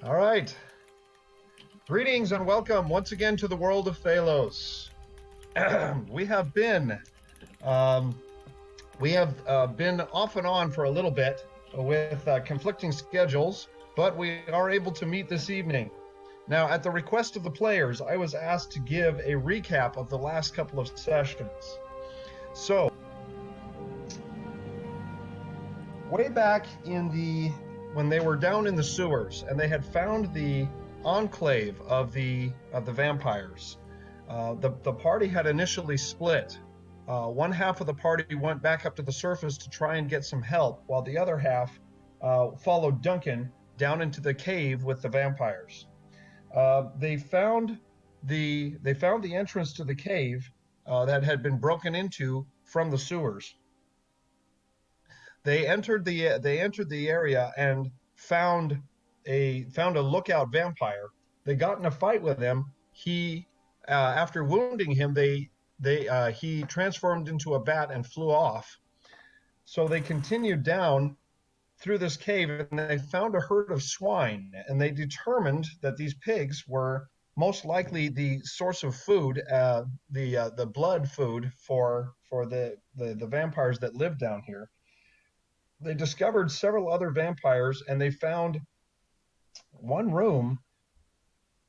All right. Greetings and welcome once again to the World of Thaylos. we have been been off and on for a little bit with conflicting schedules, but we are able to meet this evening. Now, at the request of the players, I was asked to give a recap of the last couple of sessions. So, way back when they were down in the sewers and they had found the enclave of the vampires, the party had initially split. One half of the party went back up to the surface to try and get some help, while the other half followed Duncan down into the cave with the vampires. They found the entrance to the cave that had been broken into from the sewers. They entered the area and found a lookout vampire. They got in a fight with him. He after wounding him, he transformed into a bat and flew off. So they continued down through this cave and they found a herd of swine, and they determined that these pigs were most likely the source of food, the blood food for the vampires that lived down here. They discovered several other vampires, and they found one room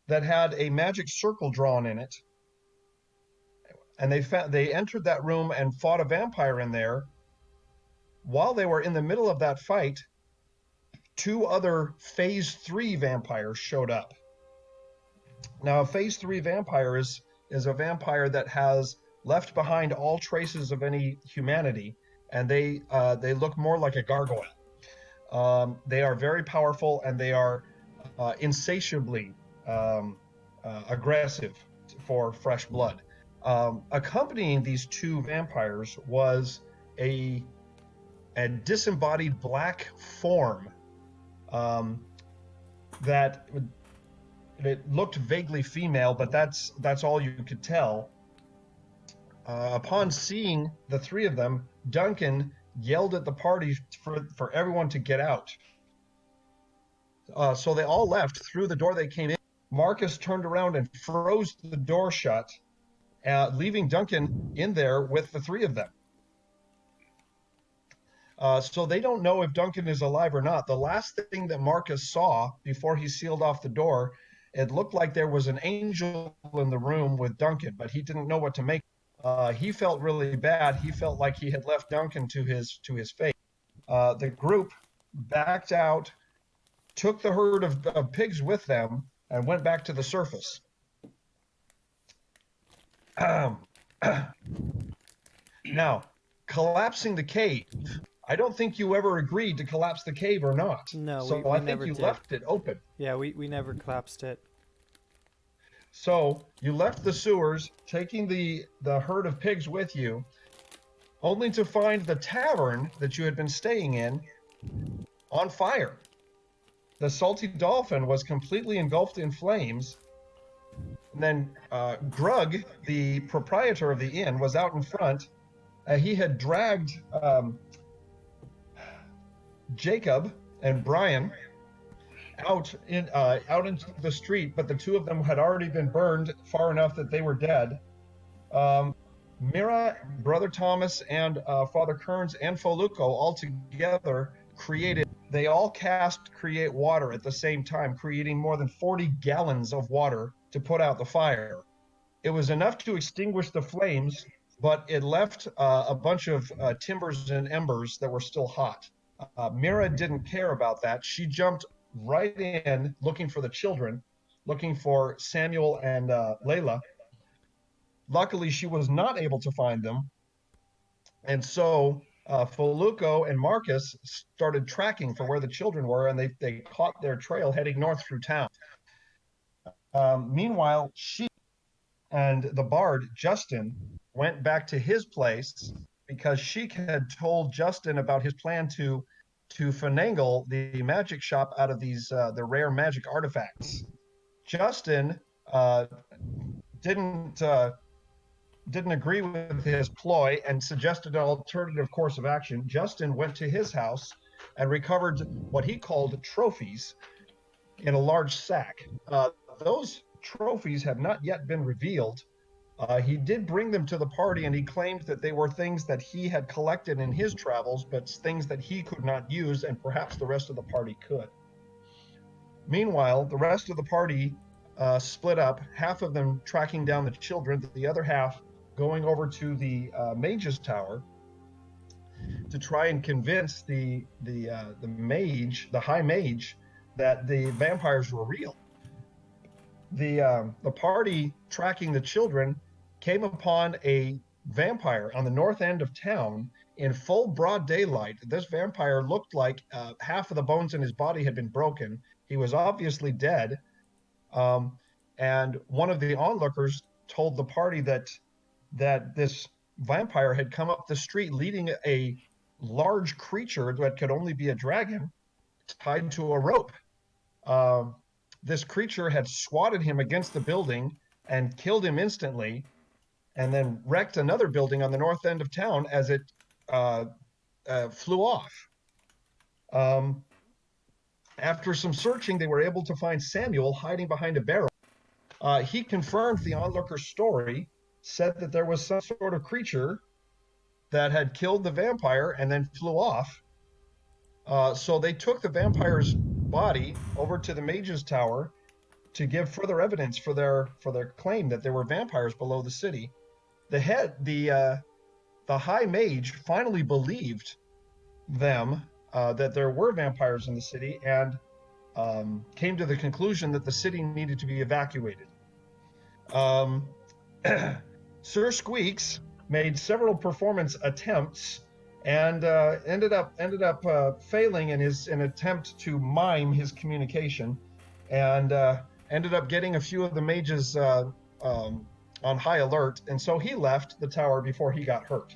that had a magic circle drawn in it. And they entered that room and fought a vampire in there. While they were in the middle of that fight, two other Phase 3 vampires showed up. Now, a Phase 3 vampire is a vampire that has left behind all traces of any humanity, and they look more like a gargoyle. They are very powerful, and they are insatiably aggressive for fresh blood. Accompanying these two vampires was a disembodied black form that it looked vaguely female, but that's all you could tell. Upon seeing the three of them, Duncan yelled at the party for everyone to get out. So they all left through the door they came in. Marcus turned around and froze the door shut, leaving Duncan in there with the three of them. So they don't know if Duncan is alive or not. The last thing that Marcus saw before he sealed off the door, it looked like there was an angel in the room with Duncan, but he didn't know what to make. He felt really bad. He felt like he had left Duncan to his fate. The group backed out, took the herd of pigs with them, and went back to the surface. Now, collapsing the cave. I don't think you ever agreed to collapse the cave or not. No, so we I think never you did. left it open. Yeah, we never collapsed it. So you left the sewers, taking the herd of pigs with you, only to find the tavern that you had been staying in on fire. The Salty Dolphin was completely engulfed in flames. And then Grug, the proprietor of the inn, was out in front. He had dragged Jacob and Brian out into the street, but the two of them had already been burned far enough that they were dead. Mira, Brother Thomas, and Father Kearns and Foluco all together they all cast Create Water at the same time, creating more than 40 gallons of water to put out the fire. It was enough to extinguish the flames, but it left a bunch of timbers and embers that were still hot. Mira didn't care about that. She jumped right in looking for the children, looking for Samuel and Layla. Luckily, she was not able to find them. And so Foluco and Marcus started tracking for where the children were, and they caught their trail heading north through town. Meanwhile, she and the bard, Justin, went back to his place because Sheik had told Justin about his plan to finagle the magic shop out of these the rare magic artifacts. Justin didn't agree with his ploy and suggested an alternative course of action. Justin went to his house and recovered what he called trophies, in a large sack. Those trophies have not yet been revealed. He did bring them to the party, and he claimed that they were things that he had collected in his travels, but things that he could not use, and perhaps the rest of the party could. Meanwhile, the rest of the party split up, half of them tracking down the children, the other half going over to the mage's tower to try and convince the mage, the high mage, that the vampires were real. The party tracking the children came upon a vampire on the north end of town in full broad daylight. This vampire looked like half of the bones in his body had been broken. He was obviously dead. And one of the onlookers told the party that this vampire had come up the street leading a large creature that could only be a dragon tied to a rope. This creature had swatted him against the building and killed him instantly, and then wrecked another building on the north end of town as it flew off. After some searching, they were able to find Samuel hiding behind a barrel. He confirmed the onlooker's story, said that there was some sort of creature that had killed the vampire and then flew off. So they took the vampire's body over to the mage's tower to give further evidence for their claim that there were vampires below the city. The high mage finally believed them that there were vampires in the city, and came to the conclusion that the city needed to be evacuated. Sir Squeaks made several performance attempts and ended up failing in an attempt to mime his communication, and ended up getting a few of the mages on high alert, and so he left the tower before he got hurt.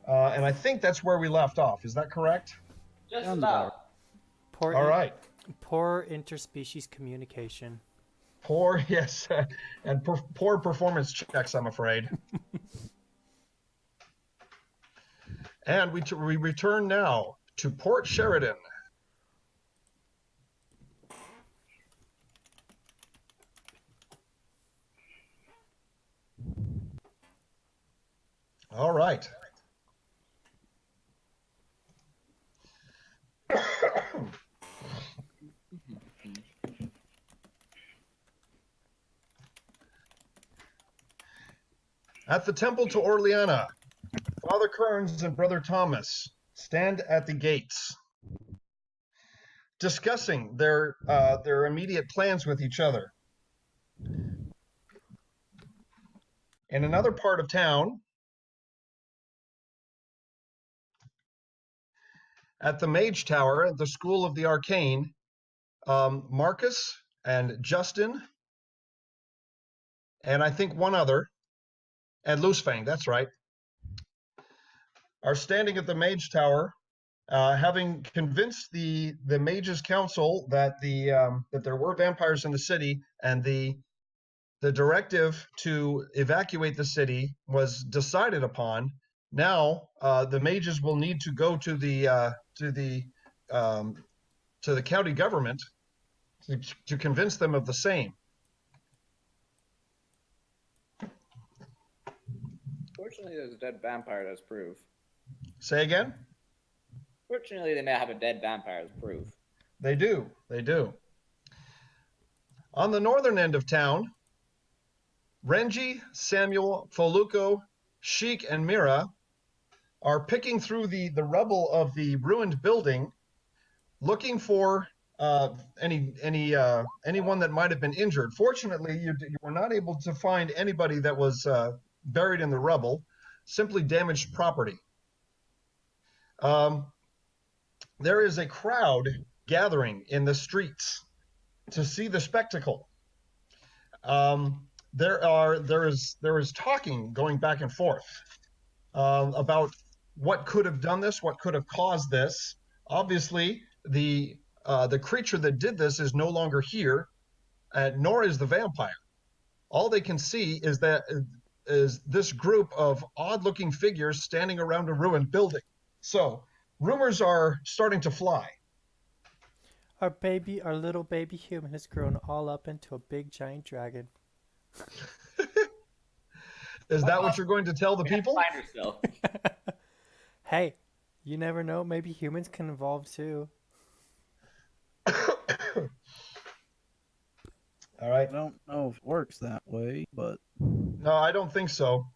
And I think that's where we left off. Is that correct? Just about. Poor All right. Poor interspecies communication. Poor, yes, and poor performance checks, I'm afraid. And we return now to Port Sheridan. All right. At the temple to Orleana, Father Kearns and Brother Thomas stand at the gates, discussing their immediate plans with each other. In another part of town, at the Mage Tower at the School of the Arcane, Marcus and Justin, and I think one other, and Loosefang, that's right, are standing at the Mage Tower, having convinced the Mages Council that that there were vampires in the city, and the directive to evacuate the city was decided upon. Now the mages will need to go to the county government to convince them of the same. Fortunately, there's a dead vampire as proof. Say again? Fortunately, they may have a dead vampire as proof. They do. They do. On the northern end of town, Renji, Samuel, Foluco, Sheik, and Mira are picking through the rubble of the ruined building, looking for anyone that might have been injured. Fortunately, you were not able to find anybody that was buried in the rubble, simply damaged property. There is a crowd gathering in the streets to see the spectacle. There is talking going back and forth about what could have done this, what could have caused this. Obviously, the creature that did this is no longer here, nor is the vampire. All they can see is this group of odd-looking figures standing around a ruined building. So rumors are starting to fly. Our little baby human has grown all up into a big giant dragon. Is that what you're going to tell the We have to people? find her still. Hey, you never know. Maybe humans can evolve too. All right. I don't know if it works that way, but No, I don't think so.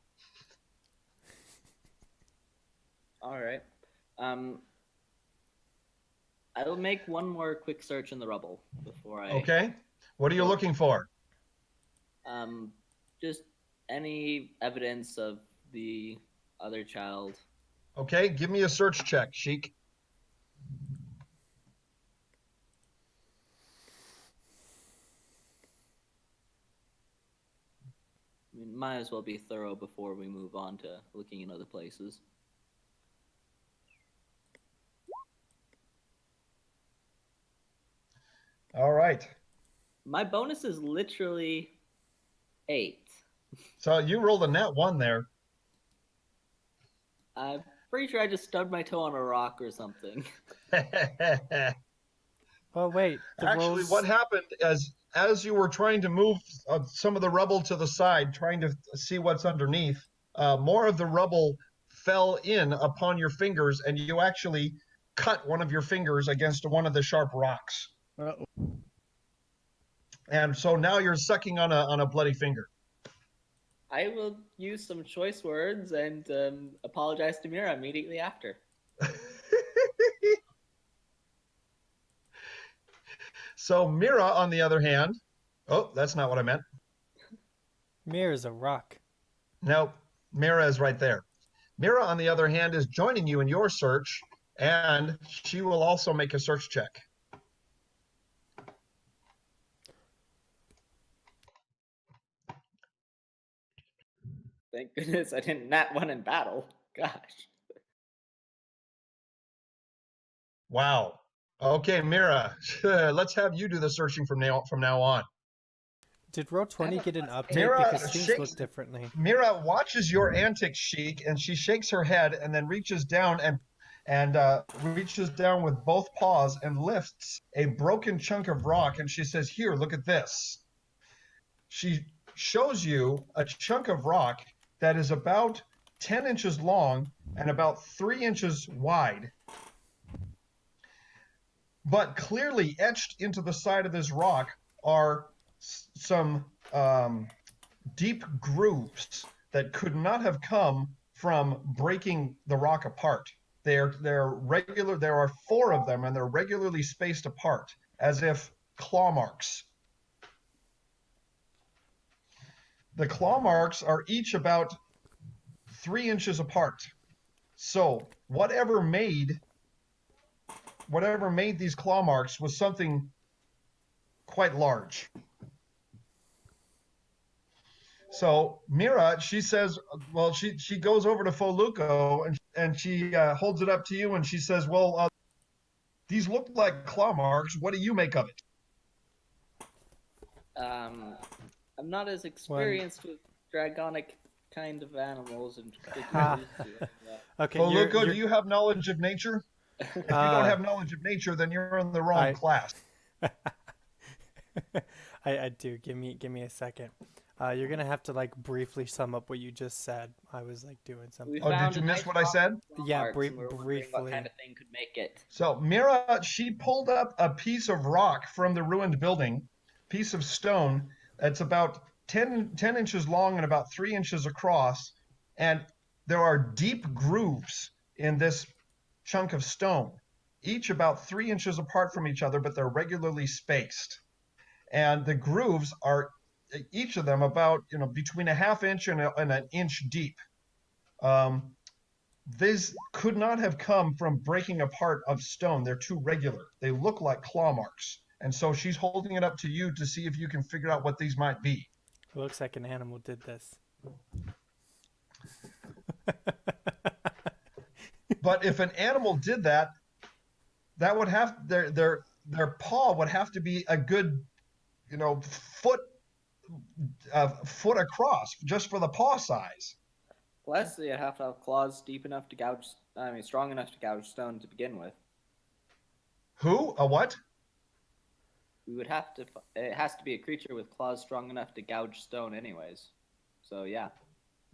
All right. I'll make one more quick search in the rubble before I. Okay. What are you looking for? Just any evidence of the other child. Okay, give me a search check, Sheik. I mean, might as well be thorough before we move on to looking in other places. All right. My bonus is literally 8. So you rolled a net 1 there. I'm pretty sure I just stubbed my toe on a rock or something. Oh wait, the Actually, rolls. what happened as you were trying to move some of the rubble to the side, trying to see what's underneath, more of the rubble fell in upon your fingers, and you actually cut one of your fingers against one of the sharp rocks. uh-oh. And so now you're sucking on a bloody finger. I will use some choice words and apologize to Mira immediately after. So Mira, on the other hand, oh, that's not what I meant. Mirror's a rock. No, Mira is right there. Mira, on the other hand, is joining you in your search, and she will also make a search check. Thank goodness I didn't nat one in battle. Gosh. Wow. Okay, Mira, let's have you do the searching from now on. Did Roll20 get an update? Mira Because things shakes- look differently. Mira watches your antics, Sheik, and she shakes her head and then reaches down and reaches down with both paws and lifts a broken chunk of rock, and she says, "Here, look at this." She shows you a chunk of rock that is about 10 inches long and about 3 inches wide. But clearly etched into the side of this rock are some deep grooves that could not have come from breaking the rock apart. They're regular. There are 4 of them, and they're regularly spaced apart, as if claw marks. The claw marks are each about 3 inches apart. So whatever made these claw marks was something quite large. So Mira, she says, well, she goes over to Foluco and she holds it up to you and she says, well, these look like claw marks. What do you make of it? I'm not as experienced with dragonic kind of animals and Ha. particularly. Okay, Foluco, do you have knowledge of nature? If you don't Uh, have knowledge of nature, then you're in the wrong class. I do. Give me a second. You're gonna have to like briefly sum up what you just said. I was like doing something. Oh, did you miss what I said? Yeah, Marks, and we're wondering briefly. What kind of thing could make it? So Mira, she pulled up a piece of rock from the ruined building, piece of stone that's about 10 inches long and about 3 inches across, and there are deep grooves in this chunk of stone, each about 3 inches apart from each other, but they're regularly spaced. And the grooves are each of them about between a half inch and an inch deep. These could not have come from breaking apart of stone. They're too regular. They look like claw marks. And so she's holding it up to you to see if you can figure out what these might be. It looks like an animal did this. But if an animal did that, that would have their paw would have to be a good, foot across just for the paw size. Plus, you have to have claws deep enough to strong enough to gouge stone to begin with. Who? A what? we would have to. It has to be a creature with claws strong enough to gouge stone, anyways. So yeah.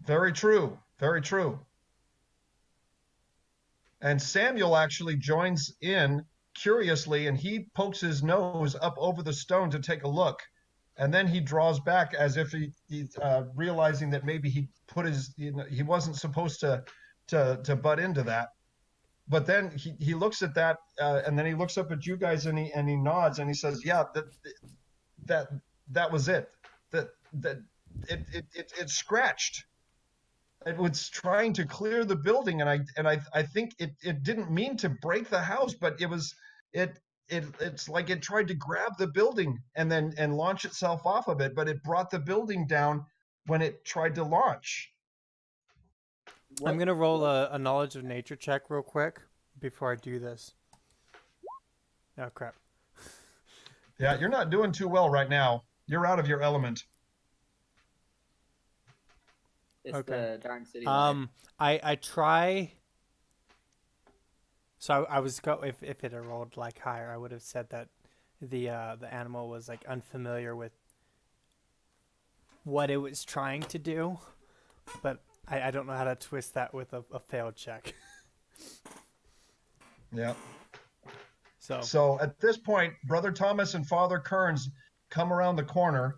Very true. Very true. And Samuel actually joins in curiously, and he pokes his nose up over the stone to take a look. And then he draws back as if he's realizing that maybe he put his, he wasn't supposed to butt into that. But then he looks at that, and then he looks up at you guys, and he nods, and he says, "Yeah, that was it. That it scratched. It was trying to clear the building, and I think it didn't mean to break the house, but it's like it tried to grab the building and launch itself off of it, but it brought the building down when it tried to launch." I'm gonna roll a knowledge of nature check real quick before I do this. Oh crap. Yeah, you're not doing too well right now. You're out of your element. It's Okay. the darn city life. I try. So I was if it had rolled like higher, I would have said that the animal was like unfamiliar with what it was trying to do, but I don't know how to twist that with a failed check. Yeah. So at this point, Brother Thomas and Father Kearns come around the corner.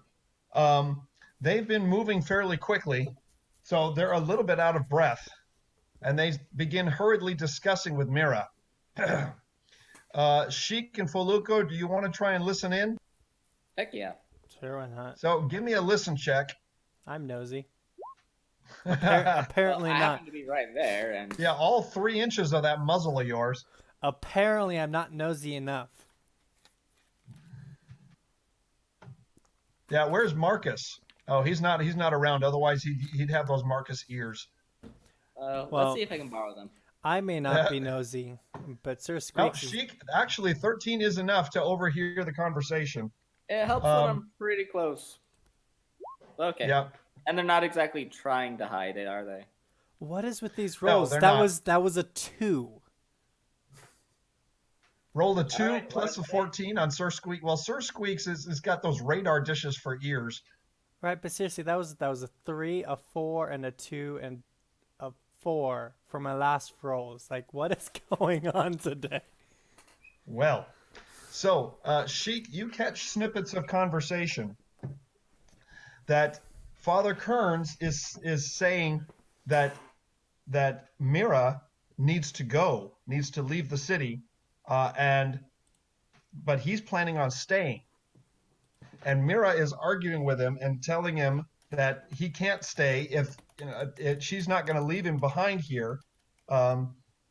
They've been moving fairly quickly, so they're a little bit out of breath, and they begin hurriedly discussing with Mira. Sheik and Foluco, do you want to try and listen in? Heck yeah. sure, why not? So give me a listen check. I'm nosy. Yeah, Apparently Well, I not. happen to be right there, and all 3 inches of that muzzle of yours. Apparently, I'm not nosy enough. Yeah, where's Marcus? Oh, he's not around. Otherwise, he'd have those Marcus ears. Well, let's see if I can borrow them. I may not be nosy, but Sir No, Squeaks is... Sheik, actually, 13 is enough to overhear the conversation. It helps when I'm pretty close. Okay. Yeah. And they're not exactly trying to hide it, are they? What is with these No, rolls? they're that not. was a 2. Rolled a 2 right, plus a what? 14 on Sir Squeak. Well, Sir Squeaks has got those radar dishes for ears. Right, but seriously, that was a 3, a 4, and a 2, and a 4 for my last rolls. Like, what is going on today? Well, so Sheik, you catch snippets of conversation that Father Kearns is saying that Mira needs to leave the city, but he's planning on staying. And Mira is arguing with him and telling him that he can't stay if she's not going to leave him behind here.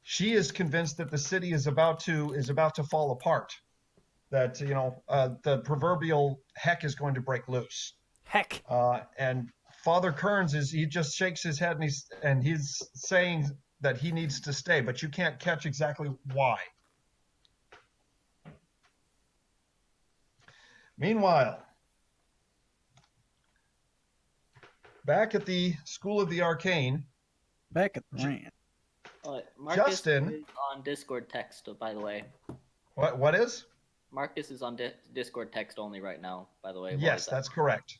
She is convinced that the city is about to fall apart. That the proverbial heck is going to break loose. Heck. And Father Kearns he just shakes his head and he's saying that he needs to stay, but you can't catch exactly why. Meanwhile, back at the School of the Arcane, Back at the ranch. Marcus Justin- is on Discord text, by the way. what is? Marcus is on Discord text only right now, by the way. Why Yes, is that? that's correct.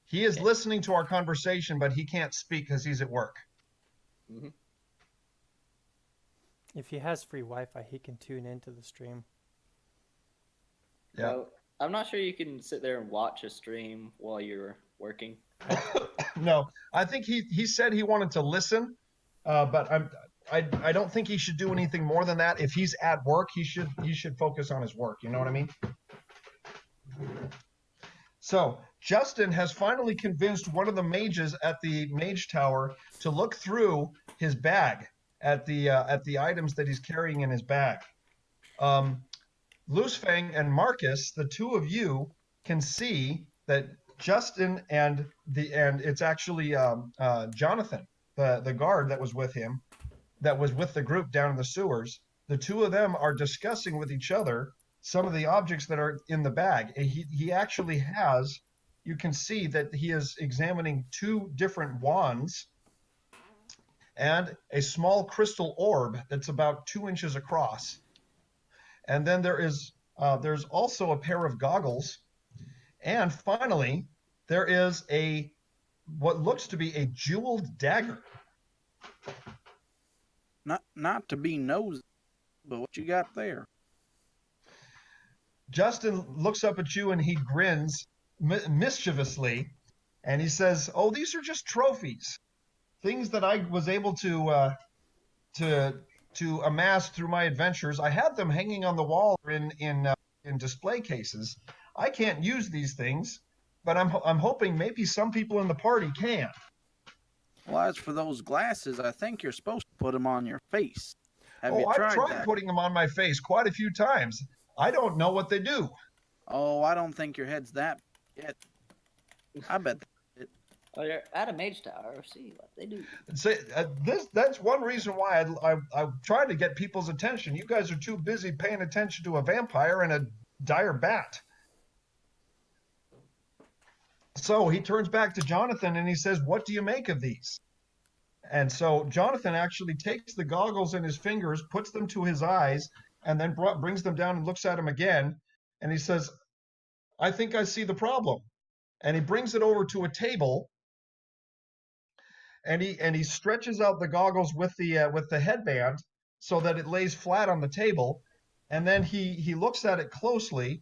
He is Okay. listening to our conversation, but he can't speak because he's at work. Mm-hmm. If he has free Wi-Fi, he can tune into the stream. Yeah. Well, I'm not sure you can sit there and watch a stream while you're working. No, I think he said he wanted to listen, but I don't think he should do anything more than that. If he's at work, he should focus on his work. You know what I mean? So Justin has finally convinced one of the mages at the mage tower to look through his bag at the items that he's carrying in his bag. Loosefang and Marcus, the two of you, can see that Justin and it's actually Jonathan, the guard that was with him, that was with the group down in the sewers. The two of them are discussing with each other some of the objects that are in the bag. He actually has, you can see that he is examining 2 different wands and a small crystal orb that's about 2 inches across. And then there is There's also a pair of goggles. And finally, there is what looks to be a jeweled dagger. Not to be nosy, but what you got there? Justin looks up at you and he grins mischievously, and he says, "Oh, these are just trophies, things that I was able to amass through my adventures. I had them hanging on the wall or in display cases. I can't use these things, but I'm hoping maybe some people in the party can." Well, as for those glasses, I think you're supposed to put them on your face. Have you I've tried tried that? putting them on my face quite a few times. I don't know what they do. Oh, I don't think your head's that yet. I bet. Oh, you're at a mage tower. See what they do. That's one reason why I try to get people's attention. You guys are too busy paying attention to a vampire and a dire bat. So he turns back to Jonathan and he says, "What do you make of these?" And so Jonathan actually takes the goggles in his fingers, puts them to his eyes, and then brings them down and looks at him again. And he says, "I think I see the problem." And he brings it over to a table, and he stretches out the goggles with the headband so that it lays flat on the table. And then he looks at it closely,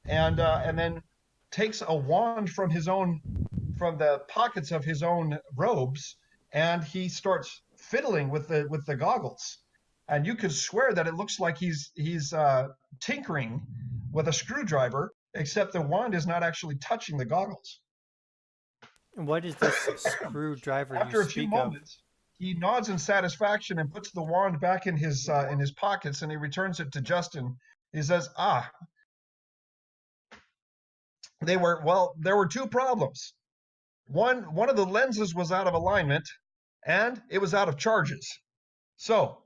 and then takes a wand from the pockets of his own robes, and he starts fiddling with the goggles. And you could swear that it looks like he's tinkering with a screwdriver, except the wand is not actually touching the goggles. And what is this screwdriver After you a few speak of? moments, he nods in satisfaction and puts the wand back in his pockets, and he returns it to Justin. He says, there were two problems. One of the lenses was out of alignment, and it was out of charges. So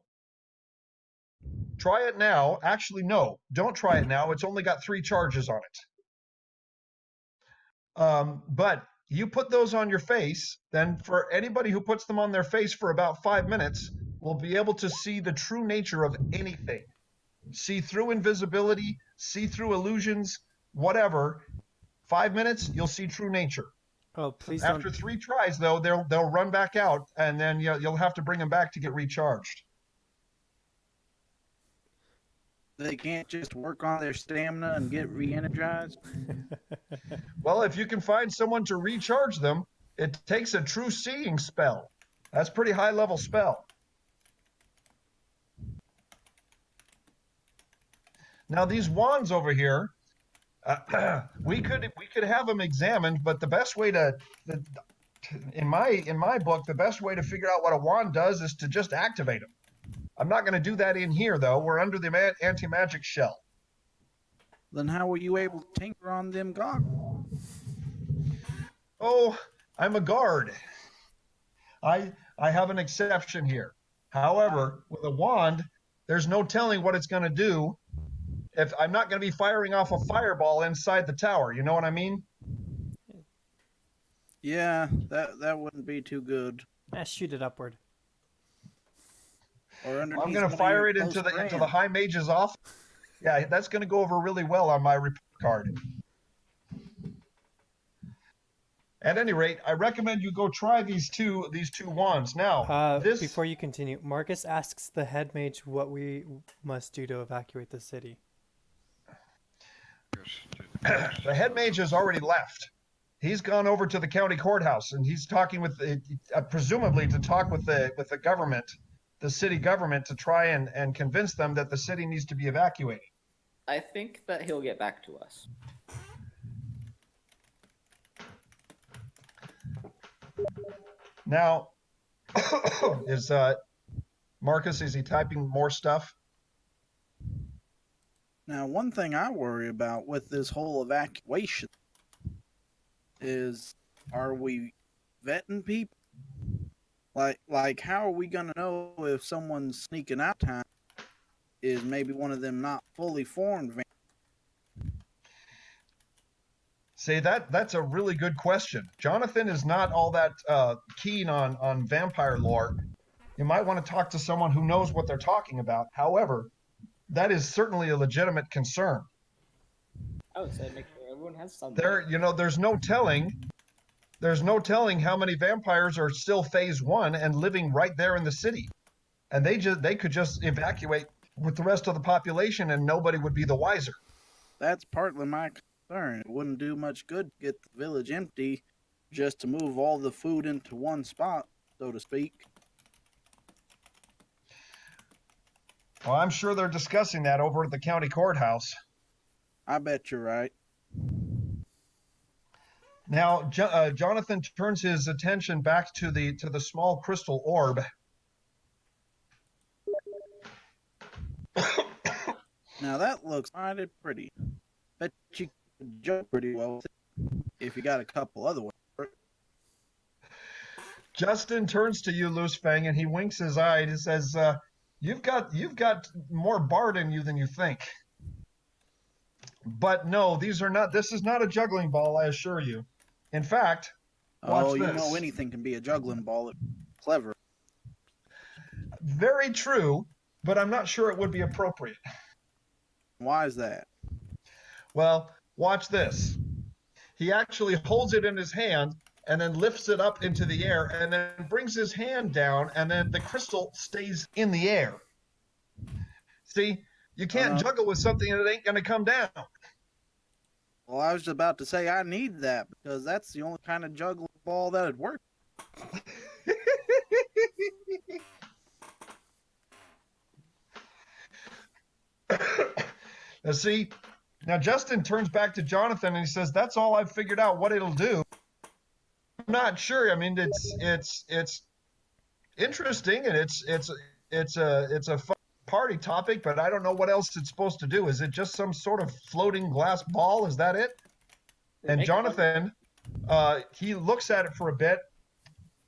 try it now. Actually, no, don't try it now. It's only got 3 charges on it. But you put those on your face, then for anybody who puts them on their face for about 5 minutes will be able to see the true nature of anything. See through invisibility, see through illusions, whatever. 5 minutes, you'll see true nature. Oh, please After don't. 3 tries, though, they'll run back out, and then you'll have to bring them back to get recharged. They can't just work on their stamina and get re-energized. Well, if you can find someone to recharge them, it takes a true seeing spell. That's a pretty high-level spell. Now, these wands over here, we could have them examined, but the best way in my book, the best way to figure out what a wand does is to just activate them. I'm not going to do that in here, though. We're under the anti-magic shell. Then how were you able to tinker on them goggles? Oh, I'm a guard. I have an exception here. However, with a wand, there's no telling what it's going to do. If I'm not going to be firing off a fireball inside the tower, you know what I mean? Yeah, that wouldn't be too good. Shoot it upward. Or underneath I'm going to one of fire your it into close the friends. high mage's office. Yeah, that's going to go over really well on my report card. At any rate, I recommend you go try these two wands. Now, Before you continue, Marcus asks the head mage what we must do to evacuate the city. The head mage has already left. He's gone over to the county courthouse, and he's talking with presumably to talk with the government, the city government, to try and convince them that the city needs to be evacuated. I think that he'll get back to us. Now, is Marcus, is he typing more stuff? Now, one thing I worry about with this whole evacuation is, are we vetting people? Like, how are we gonna know if someone's sneaking out time is maybe one of them not fully formed? Say that's a really good question. Jonathan is not all that keen on vampire lore. You might want to talk to someone who knows what they're talking about. However, that is certainly a legitimate concern. I would say make sure everyone has sunlight. There's no telling. There's no telling how many vampires are still phase 1 and living right there in the city. And they could just evacuate with the rest of the population and nobody would be the wiser. That's partly my concern. It wouldn't do much good to get the village empty just to move all the food into one spot, so to speak. Well, I'm sure they're discussing that over at the county courthouse. I bet you're right. Now, Jonathan turns his attention back to the small crystal orb. Now that looks mighty pretty. Bet you could jump pretty well with it if you got a couple other ones. Justin turns to you, Loose Fang, and he winks his eye and says, "You've got more bard in you than you think." But no, these are not. This is not a juggling ball, I assure you. In fact, watch this. You know anything can be a juggling ball. It's clever. Very true, but I'm not sure it would be appropriate. Why is that? Well, watch this. He actually holds it in his hand and then lifts it up into the air and then brings his hand down and then the crystal stays in the air. See, you can't juggle with something that ain't going to come down. Well, I was about to say I need that because that's the only kind of juggling ball that would work. Now, see, now Justin turns back to Jonathan and he says, "That's all I've figured out what it'll do." I'm not sure. I mean, it's interesting and it's a fun party topic, but I don't know what else it's supposed to do. Is it just some sort of floating glass ball? Is that it? And Jonathan, he looks at it for a bit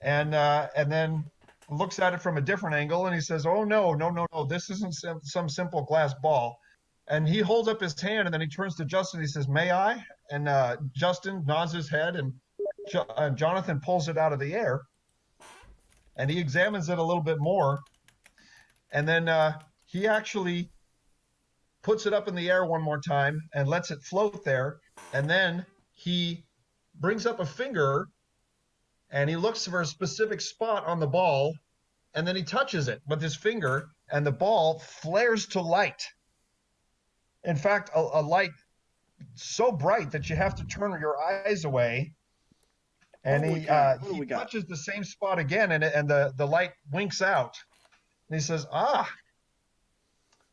and then looks at it from a different angle and he says, "Oh, no, this isn't some simple glass ball." And he holds up his hand and then he turns to Justin. He says, "May I?" And Justin nods his head and Jonathan pulls it out of the air and he examines it a little bit more. And then he actually puts it up in the air one more time and lets it float there. And then he brings up a finger and he looks for a specific spot on the ball. And then he touches it with his finger and the ball flares to light. In fact, a light so bright that you have to turn your eyes away. And he touches the same spot again and the light winks out. And he says,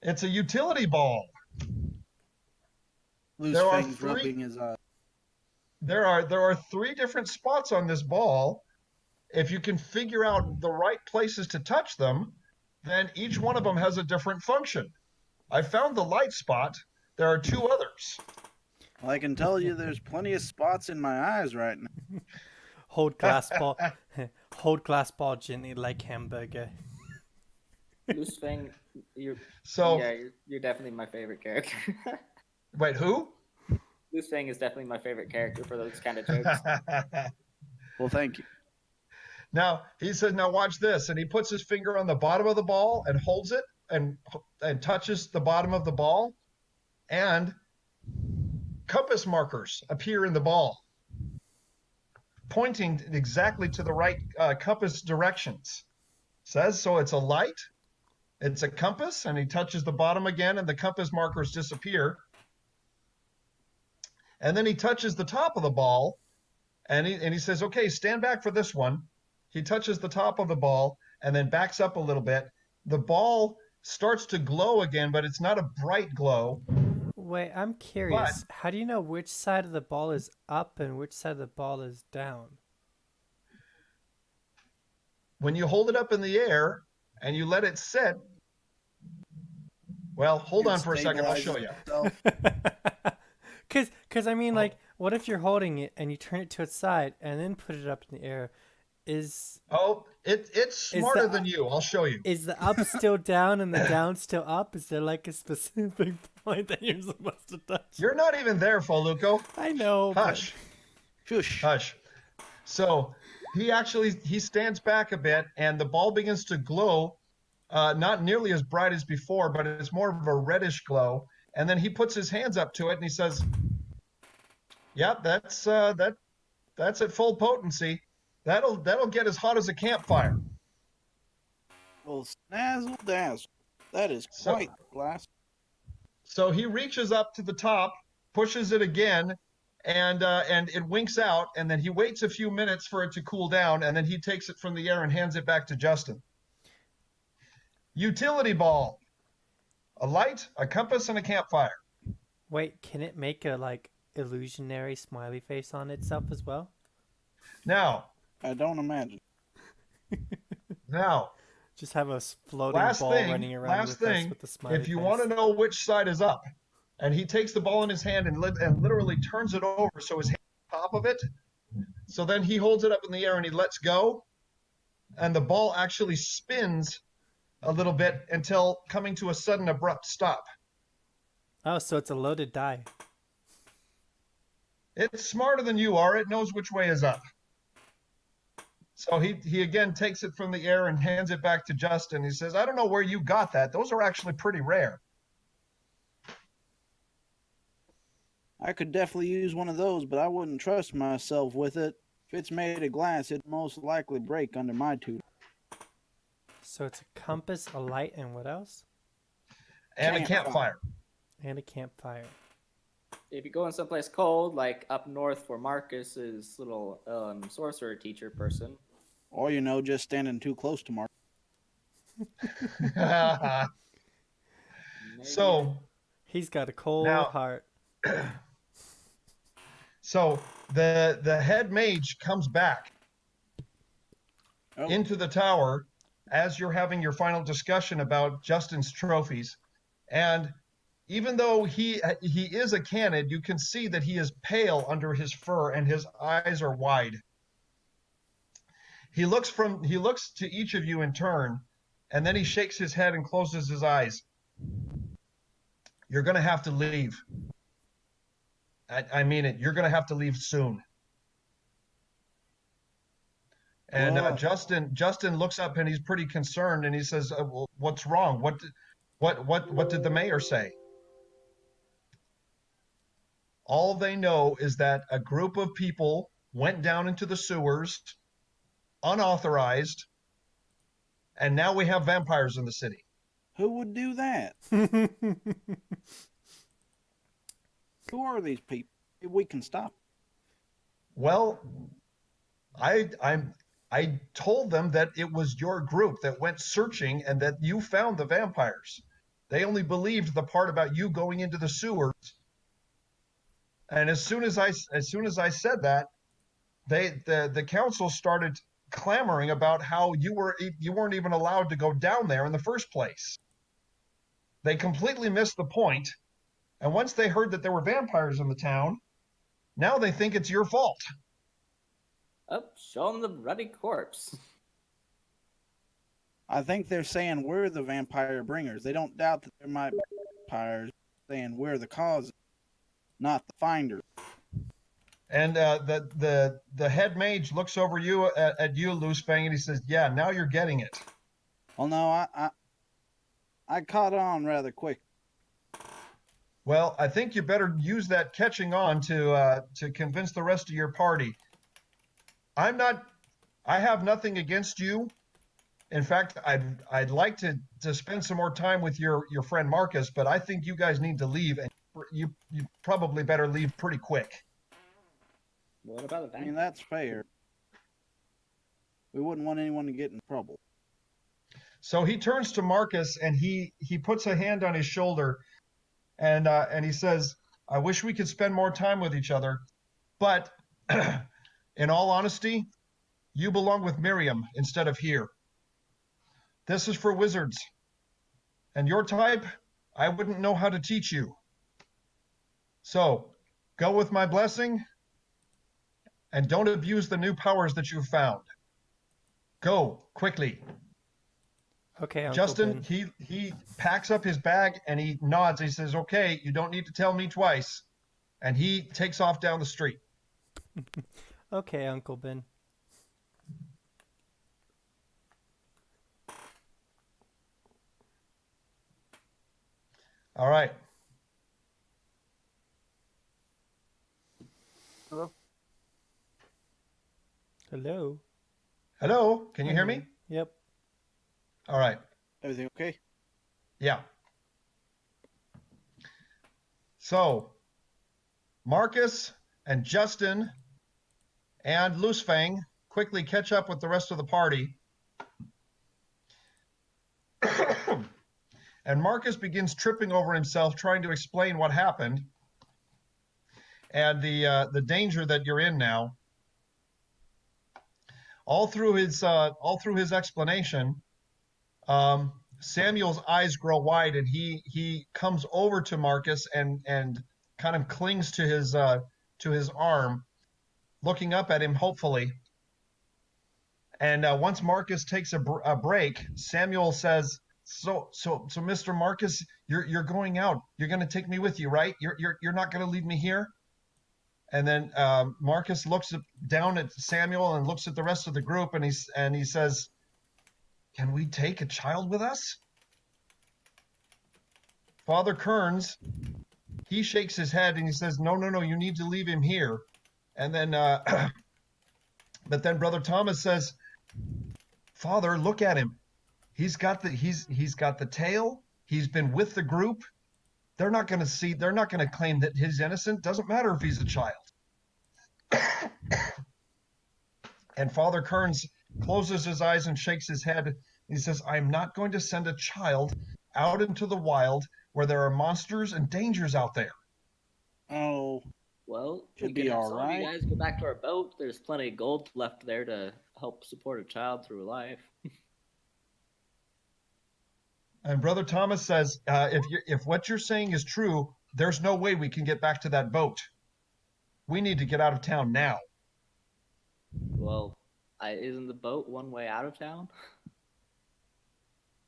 it's a utility ball. Loose Fang's rubbing his eye. There are 3 different spots on this ball. If you can figure out the right places to touch them, then each one of them has a different function. I found the light spot. There are 2 others. Well, I can tell you there's plenty of spots in my eyes right now. Hold glass ball. Hold glass ball gently like hamburger. Loose Fang, you're definitely my favorite character. Wait, who? Loose Fang is definitely my favorite character for those kind of jokes. Well, thank you. Now, he says, "Now watch this." And he puts his finger on the bottom of the ball and holds it and touches the bottom of the ball. And compass markers appear in the ball, pointing exactly to the right compass directions. Says, so it's a light, it's a compass, and he touches the bottom again and the compass markers disappear. And then he touches the top of the ball and he says, "Okay, stand back for this one." He touches the top of the ball and then backs up a little bit. The ball starts to glow again, but it's not a bright glow. Wait, I'm curious. How do you know which side of the ball is up and which side of the ball is down? When you hold it up in the air and you let it sit, well, hold on for a second. I'll show you. Because I mean, like, what if you're holding it and you turn it to its side and then put it up in the air? It's smarter than you. I'll show you. Is the up still down and the down still up? Is there like a specific point that you're supposed to touch? You're not even there, Foluco. I know. Hush. Shush. Hush. So he stands back a bit and the ball begins to glow, not nearly as bright as before, but it's more of a reddish glow. And then he puts his hands up to it and he says, Yep, that's at full potency. That'll get as hot as a campfire. Well, snazzle dazzle. That is So quite the blast. so he reaches up to the top, pushes it again, and it winks out, and then he waits a few minutes for it to cool down, and then he takes it from the air and hands it back to Justin. Utility ball. A light, a compass, and a campfire. Wait, can it make a like illusionary smiley face on itself as well? Now, I don't imagine. now, just have a floating ball running around last with thing, us with the smiley if you face. want to know which side is up, and he takes the ball in his hand and literally turns it over so his hand is on top of it. So then he holds it up in the air and he lets go, and the ball actually spins a little bit until coming to a sudden abrupt stop. Oh, so it's a loaded die. It's smarter than you are. It knows which way is up. So he again takes it from the air and hands it back to Justin. He says, I don't know where you got that. Those are actually pretty rare. I could definitely use one of those, but I wouldn't trust myself with it. If it's made of glass, it'd most likely break under my tutor. So it's a compass, a light, and what else? And a campfire. And a campfire. If you go in someplace cold, like up north for Marcus's little sorcerer teacher person. Or, just standing too close to Mark. So he's got a cold heart. So the head mage comes back into the tower as you're having your final discussion about Justin's trophies. And even though he is a Canid, you can see that he is pale under his fur and his eyes are wide. He looks to each of you in turn, and then he shakes his head and closes his eyes. You're going to have to leave. I mean it. You're going to have to leave soon. And Justin looks up and he's pretty concerned and he says, well, "What's wrong? What did the mayor say?" All they know is that a group of people went down into the sewers, unauthorized, and now we have vampires in the city. Who would do that? Who are these people? We can stop. Well, I told them that it was your group that went searching and that you found the vampires. They only believed the part about you going into the sewers. And as soon as I said that, the council started clamoring about how you weren't even allowed to go down there in the first place. They completely missed the point. And once they heard that there were vampires in the town, now they think it's your fault. Oh, show them the ruddy corpse. I think they're saying we're the vampire bringers. They don't doubt that there might be vampires, saying we're the cause, not the finders. And the head mage looks over you at you, Loosefang, and he says, "Yeah, now you're getting it." Well, no, I caught on rather quick. Well, I think you better use that catching on to convince the rest of your party. I have nothing against you. In fact, I'd like to spend some more time with your friend Marcus, but I think you guys need to leave, and you probably better leave pretty quick. What about the vampire? I mean, that's fair. We wouldn't want anyone to get in trouble. So he turns to Marcus and he puts a hand on his shoulder, and he says, "I wish we could spend more time with each other, but in all honesty, you belong with Miriam instead of here. This is for wizards, and your type, I wouldn't know how to teach you. So, go with my blessing, and don't abuse the new powers that you've found. Go, quickly." Okay, Uncle Justin, Ben. he packs up his bag and he nods. He says, "Okay, you don't need to tell me twice." And he takes off down the street. Okay, Uncle Ben. All right. Hello? Hello? Hello? Can you hear me? Yep. All right. Everything okay? Yeah. So, Marcus and Justin and Loosefang quickly catch up with the rest of the party. And Marcus begins tripping over himself, trying to explain what happened and the danger that you're in now. All through his explanation, Samuel's eyes grow wide, and he comes over to Marcus and kind of clings to his arm, looking up at him hopefully. And once Marcus takes a break, Samuel says, "So, Mr. Marcus, you're going out. You're going to take me with you, right? You're not going to leave me here." And then Marcus looks down at Samuel and looks at the rest of the group, and he says, "Can we take a child with us?" Father Kearns, he shakes his head and he says, "No, you need to leave him here." And then, but then Brother Thomas says, "Father, look at him. He's got the tail. He's been with the group. They're not going to claim that he's innocent. Doesn't matter if he's a child." And Father Kearns closes his eyes and shakes his head. He says, "I'm not going to send a child out into the wild where there are monsters and dangers out there." Oh. Well, should be all right. You guys go back to our boat. There's plenty of gold left there to help support a child through life. And Brother Thomas says, if what you're saying is true, there's no way we can get back to that boat. We need to get out of town now. Well, isn't the boat one way out of town?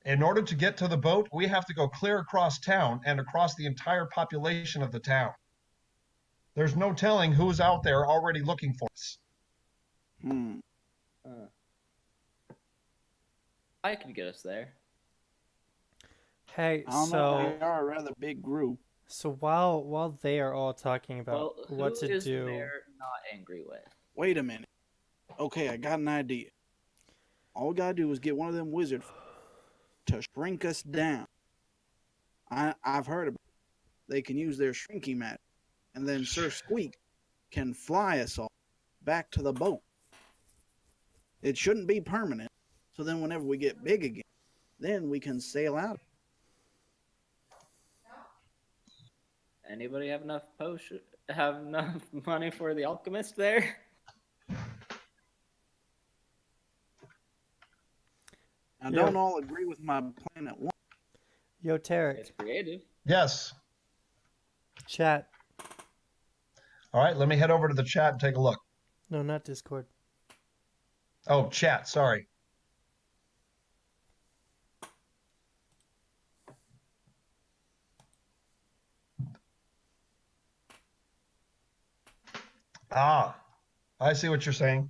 In order to get to the boat, we have to go clear across town and across the entire population of the town. There's no telling who's out there already looking for us. I can get us there. Hey, I don't know, we are a rather big group. So while they are all talking about what to do, who is the mayor not angry with? Wait a minute. Okay, I got an idea. All we gotta do is get one of them wizards to shrink us down. I've heard about it. They can use their shrinking mat, and then Sir Squeak can fly us all back to the boat. It shouldn't be permanent, so then whenever we get big again, then we can sail out. Anybody have enough money for the alchemist there? I don't all agree with my plan at once. Yo, Tarek. It's creative. Yes. Chat. All right, let me head over to the chat and take a look. No, not Discord. Oh, chat, sorry. Ah, I see what you're saying.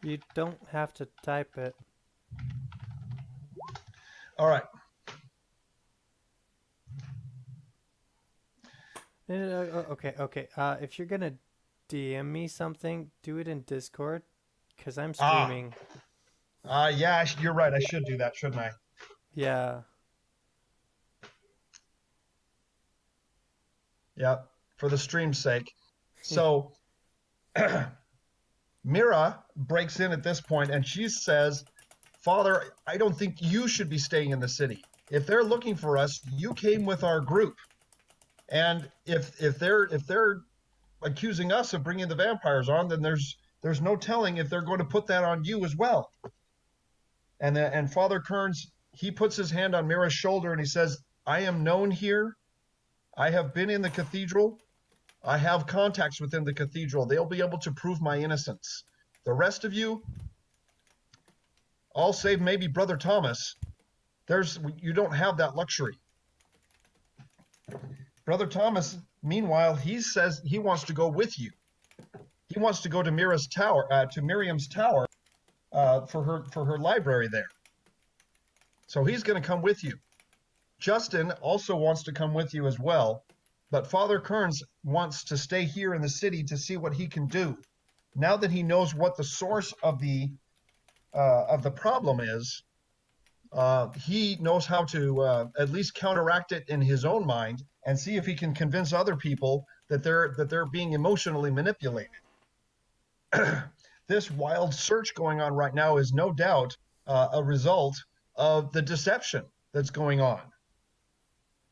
You don't have to type it. All right. Okay. If you're gonna DM me something, do it in Discord, because I'm streaming. Yeah, you're right. I should do that, shouldn't I? Yeah. Yeah, for the stream's sake. So Mira breaks in at this point and she says, "Father, I don't think you should be staying in the city. If they're looking for us, you came with our group. And if they're accusing us of bringing the vampires on, then there's no telling if they're going to put that on you as well." And Father Kearns, he puts his hand on Mira's shoulder and he says, "I am known here. I have been in the cathedral. I have contacts within the cathedral. They'll be able to prove my innocence. The rest of you, all save maybe Brother Thomas, you don't have that luxury." Brother Thomas, meanwhile, he says he wants to go with you. He wants to go to Miriam's tower, for her library there. So he's going to come with you. Justin also wants to come with you as well, but Father Kearns wants to stay here in the city to see what he can do. Now that he knows what the source of the problem is, he knows how to at least counteract it in his own mind and see if he can convince other people that they're being emotionally manipulated. This wild search going on right now is no doubt a result of the deception that's going on.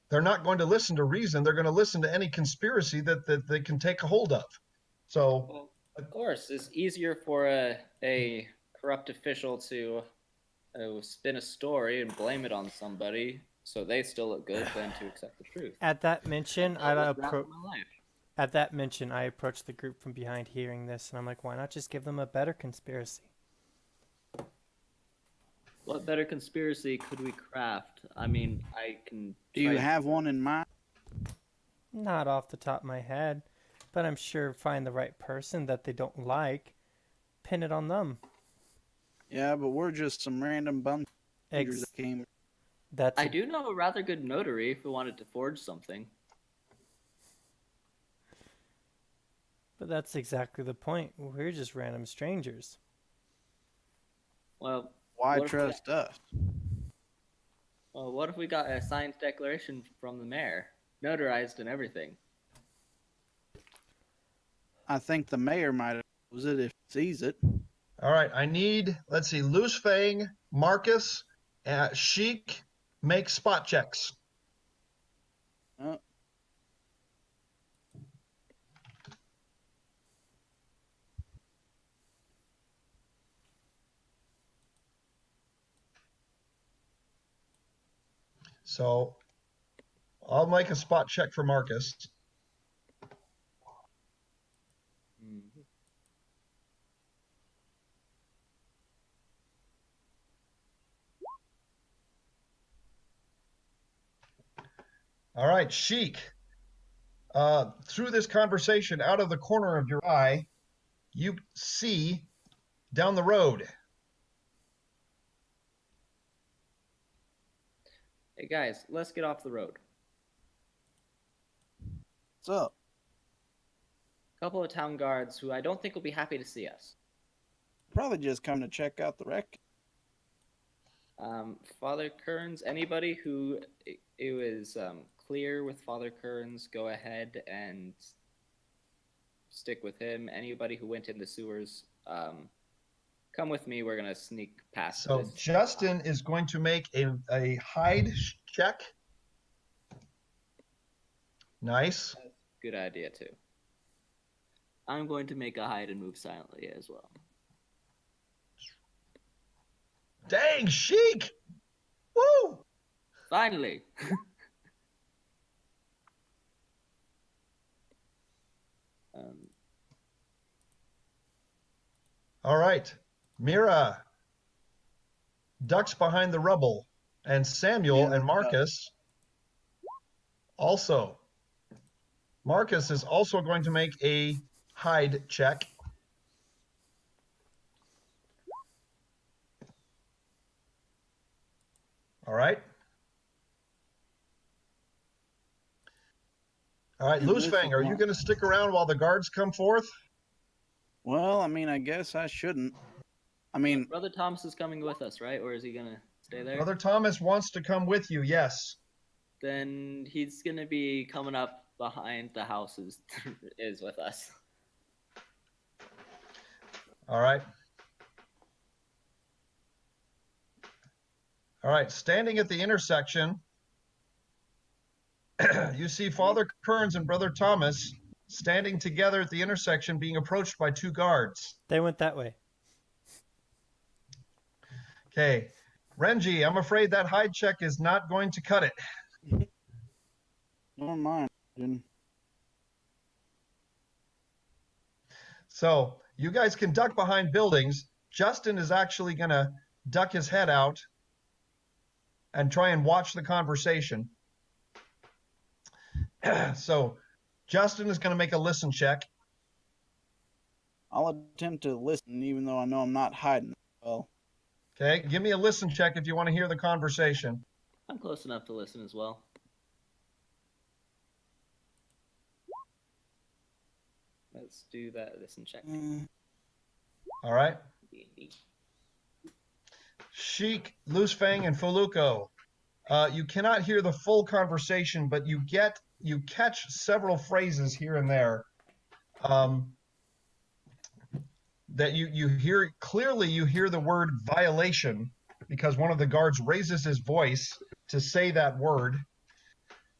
They're not going to listen to reason. They're going to listen to any conspiracy that they can take a hold of. So, well, of course, it's easier for a corrupt official to spin a story and blame it on somebody so they still look good than to accept the truth. At that mention, I approached the group from behind hearing this, and I'm like, why not just give them a better conspiracy? What better conspiracy could we craft? I mean, I can... Do you have one in mind? Not off the top of my head, but I'm sure find the right person that they don't like, pin it on them. Yeah, but we're just some random bum that came. I do know a rather good notary if we wanted to forge something. But that's exactly the point. We're just random strangers. Well, why trust us? Well, what if we got a signed declaration from the mayor, notarized and everything? I think the mayor might have knows it if he sees it. All right, I need, let's see, Loose Fang, Marcus, Sheik, make spot checks. So I'll make a spot check for Marcus. Mm-hmm. All right, Sheik. Through this conversation, out of the corner of your eye, you see down the road. Hey guys, let's get off the road. What's up? A couple of town guards who I don't think will be happy to see us. Probably just come to check out the wreck. Father Kearns, anybody who it was clear with Father Kearns, go ahead and stick with him. Anybody who went in the sewers, come with me. We're going to sneak past So this. Justin is going to make a hide check. Nice. Good idea, too. I'm going to make a hide and move silently as well. Dang, Sheik! Woo! Finally! All right. Mira ducks behind the rubble, and Samuel and Marcus also. Marcus is also going to make a hide check. All right. All right, Loose Fang, are you going to stick around while the guards come forth? Well, I mean, I guess I shouldn't. I mean, Brother Thomas is coming with us, right? Or is he going to stay there? Brother Thomas wants to come with you, yes. Then he's going to be coming up behind the houses is with us. All right. All right, standing at the intersection, you see Father Kearns and Brother Thomas standing together at the intersection being approached by two guards. They went that way. Okay. Renji, I'm afraid that hide check is not going to cut it. Don't mind. So you guys can duck behind buildings. Justin is actually going to duck his head out and try and watch the conversation. So Justin is going to make a listen check. I'll attempt to listen, even though I know I'm not hiding well. Okay, give me a listen check if you want to hear the conversation. I'm close enough to listen as well. Let's do that listen check. All right. Sheik, Loosefang, and Foluko. You cannot hear the full conversation, but you catch several phrases here and there that you hear clearly. You hear the word violation because one of the guards raises his voice to say that word,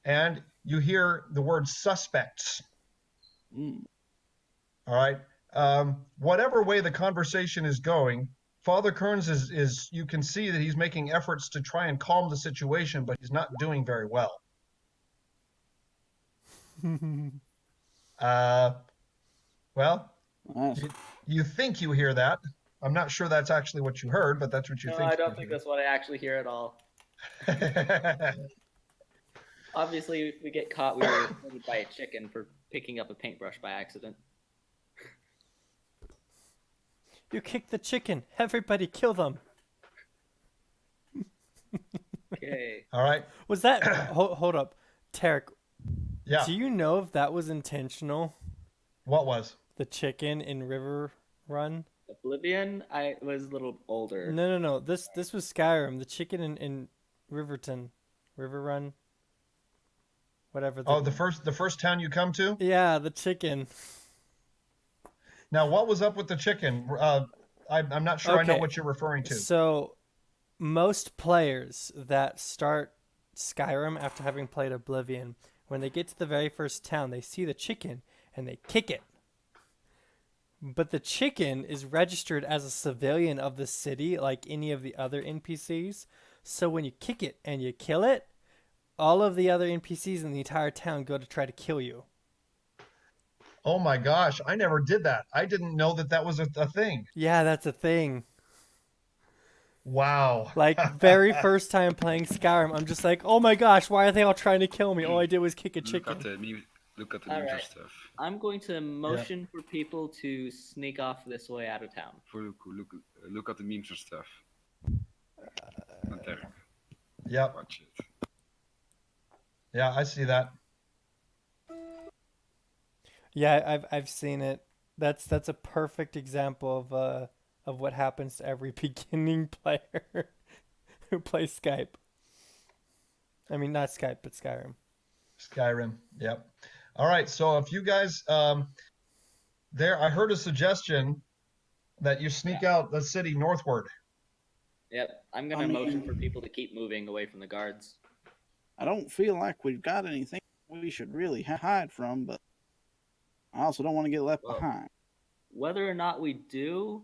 and you hear the word suspects. All right. Whatever way the conversation is going, Father Kearns is you can see that he's making efforts to try and calm the situation, but he's not doing very well. Well, you think you hear that. I'm not sure that's actually what you heard, but that's what you think. No, I don't think that's what I actually hear at all. Obviously, if we get caught, we were reported by a chicken for picking up a paintbrush by accident. You kicked the chicken. Everybody kill them. Okay. All right. Was that... hold up. Tarek. Yeah. Do you know if that was intentional? What was? The chicken in River Run? Oblivion? I was a little older. No. This was Skyrim. The chicken in Riverton. River Run? Whatever. The first town you come to? Yeah, the chicken. Now, what was up with the chicken? I'm not sure I know what you're referring to. So, most players that start Skyrim after having played Oblivion, when they get to the very first town, they see the chicken and they kick it. But the chicken is registered as a civilian of the city, like any of the other NPCs. So when you kick it and you kill it, all of the other NPCs in the entire town go to try to kill you. Oh my gosh, I never did that. I didn't know that was a thing. Yeah, that's a thing. Wow. Like, very first time playing Skyrim, I'm just like, oh my gosh, why are they all trying to kill me? All I did was kick a chicken. Look at the ninja stuff. I'm going to motion for people to sneak off this way out of town. Look at the memes and stuff. Yep. Watch it. Yeah, I see that. Yeah, I've seen it. That's a perfect example of what happens to every beginning player who plays Skype. I mean, not Skype, but Skyrim. Skyrim. Yep. All right. So if you guys I heard a suggestion that you sneak out the city northward. Yep. I'm gonna motion for people to keep moving away from the guards. I don't feel like we've got anything we should really hide from, but I also don't want to get left behind. Whether or not we do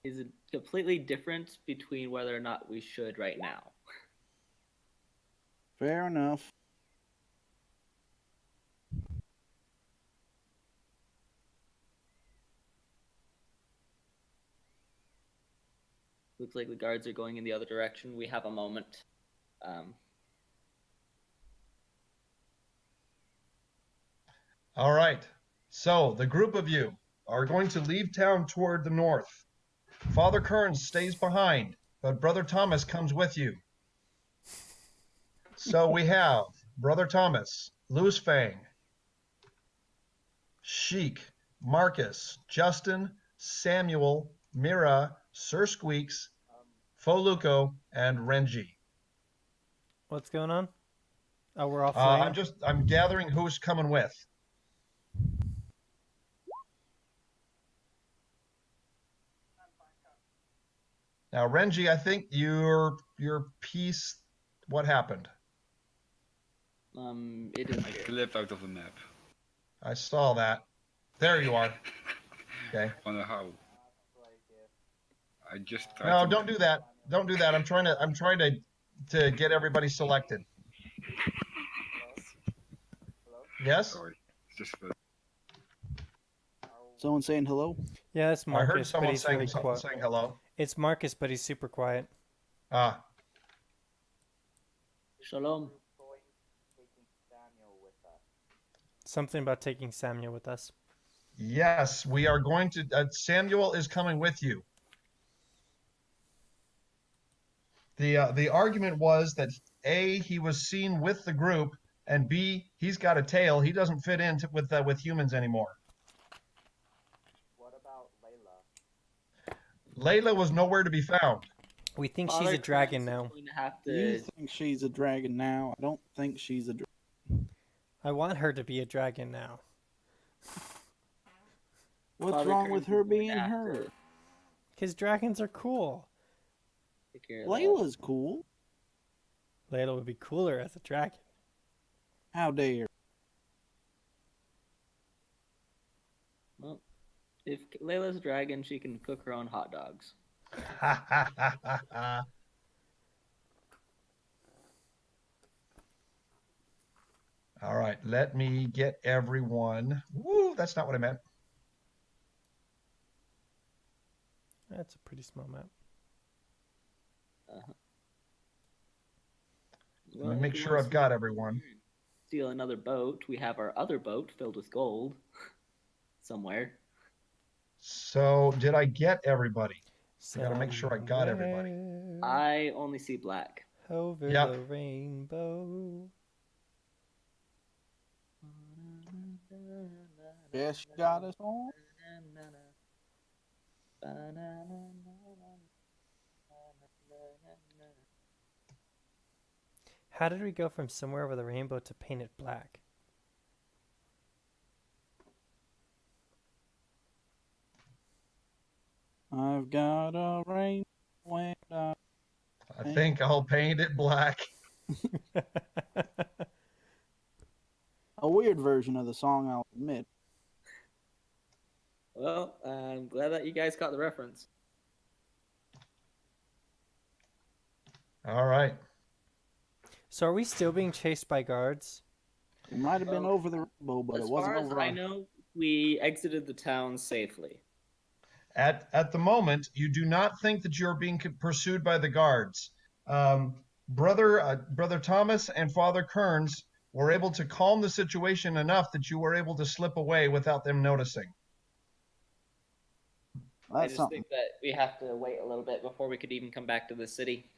is completely different between whether or not we should right now. Fair enough. Looks like the guards are going in the other direction. We have a moment. All right. So the group of you are going to leave town toward the north. Father Kearns stays behind, but Brother Thomas comes with you. So we have Brother Thomas, Loosefang, Sheik, Marcus, Justin, Samuel, Mira, Sir Squeaks, Foluko, and Renji. What's going on? Oh, we're all flying? I'm gathering who's coming with. Now, Renji, I think your piece, what happened? It is. I clipped out of the map. I saw that. There you are. Okay. Wonder how. I just tried. No, don't do that. Don't do that. I'm trying to get everybody selected. Yes. Sorry. It's just. Someone saying hello? Yeah, it's Marcus. I heard someone saying hello. It's Marcus, but he's super quiet. Ah. Shalom. Something about taking Samuel with us. Yes, we are going to. Samuel is coming with you. The argument was that A, he was seen with the group, and B, he's got a tail. He doesn't fit in with humans anymore. What about Layla? Layla was nowhere to be found. We think she's a dragon now. You think she's a dragon now? I don't think she's a dragon. I want her to be a dragon now. What's wrong with her being her? Because dragons are cool. Layla's cool. Layla would be cooler as a dragon. How dare. Well, if Layla's a dragon, she can cook her own hot dogs. All right, let me get everyone. Woo, that's not what I meant. That's a pretty small map. Let me make sure I've got everyone. Steal another boat. We have our other boat filled with gold somewhere. So, did I get everybody? I gotta make sure I got Somewhere everybody. I only see black. Over the rainbow. Yes, you got us all. How did we go from somewhere over the rainbow to paint it black? I've got a rainbow and I think I'll paint it black. A weird version of the song, I'll admit. Well, I'm glad that you guys got the reference. All right. So are we still being chased by guards? It might have been over the rainbow, but it wasn't over. As far as I know, we exited the town safely. At the moment, you do not think that you're being pursued by the guards. Brother Thomas and Father Kearns were able to calm the situation enough that you were able to slip away without them noticing. I just think that we have to wait a little bit before we could even come back to the city.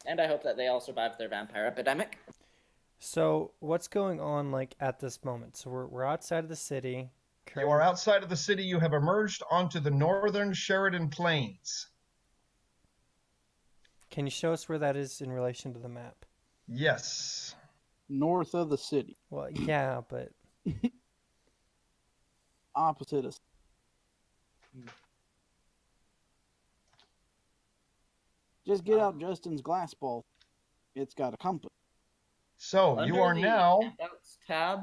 And I hope that they all survived their vampire epidemic. So what's going on at this moment? So we're outside of the city. You are outside of the city. You have emerged onto the northern Sheridan Plains. Can you show us where that is in relation to the map? Yes. North of the city. Well, yeah, but... Opposite us. Just get out Justin's glass ball. It's got a compass. So you are now... Handouts tab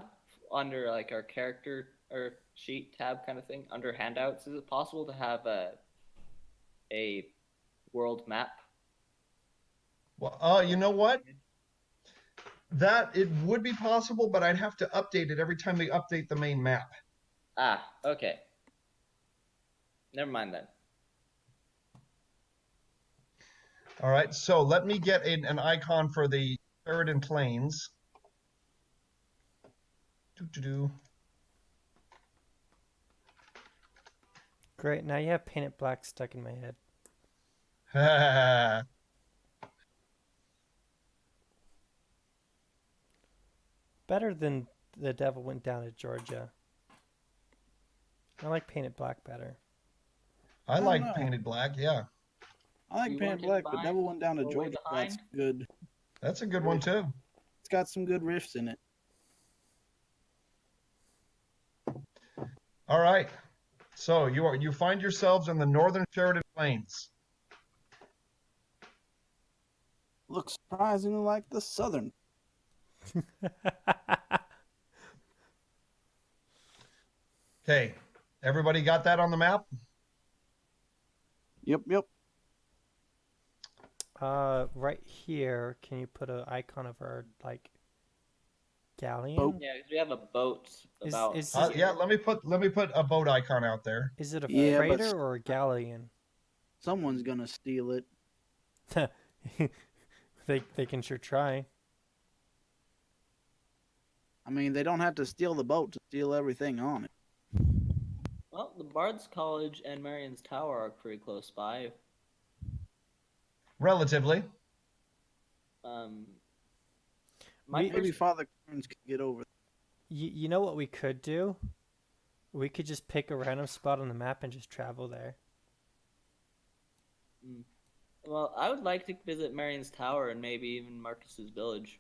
under our character or sheet tab kind of thing. Under handouts, is it possible to have a world map? Well, you know what? That it would be possible, but I'd have to update it every time they update the main map. Ah, okay. Never mind then. All right, so let me get an icon for the Sheridan Plains. Great, now you have Paint It Black stuck in my head. Better than The Devil Went Down to Georgia. I like Paint It Black better. I like Painted Black, yeah. I like Painted Black, but Devil Went Down to Georgia. That's good. That's a good one too. It's got some good riffs in it. All right. So you find yourselves in the northern Sheridan Plains. Looks surprisingly like the southern. Okay. Everybody got that on the map? Yep. Right here, can you put an icon of our galleon? Boat. Yeah, because we have a boat about. Yeah, let me put a boat icon out there. Is it a freighter or a galleon? Someone's gonna steal it. They can sure try. I mean, they don't have to steal the boat to steal everything on it. Well, the Bard's College and Marion's Tower are pretty close by. Relatively. Maybe Father Kearns could get over. You know what we could do? We could just pick a random spot on the map and just travel there. Well, I would like to visit Marion's Tower and maybe even Marcus's village.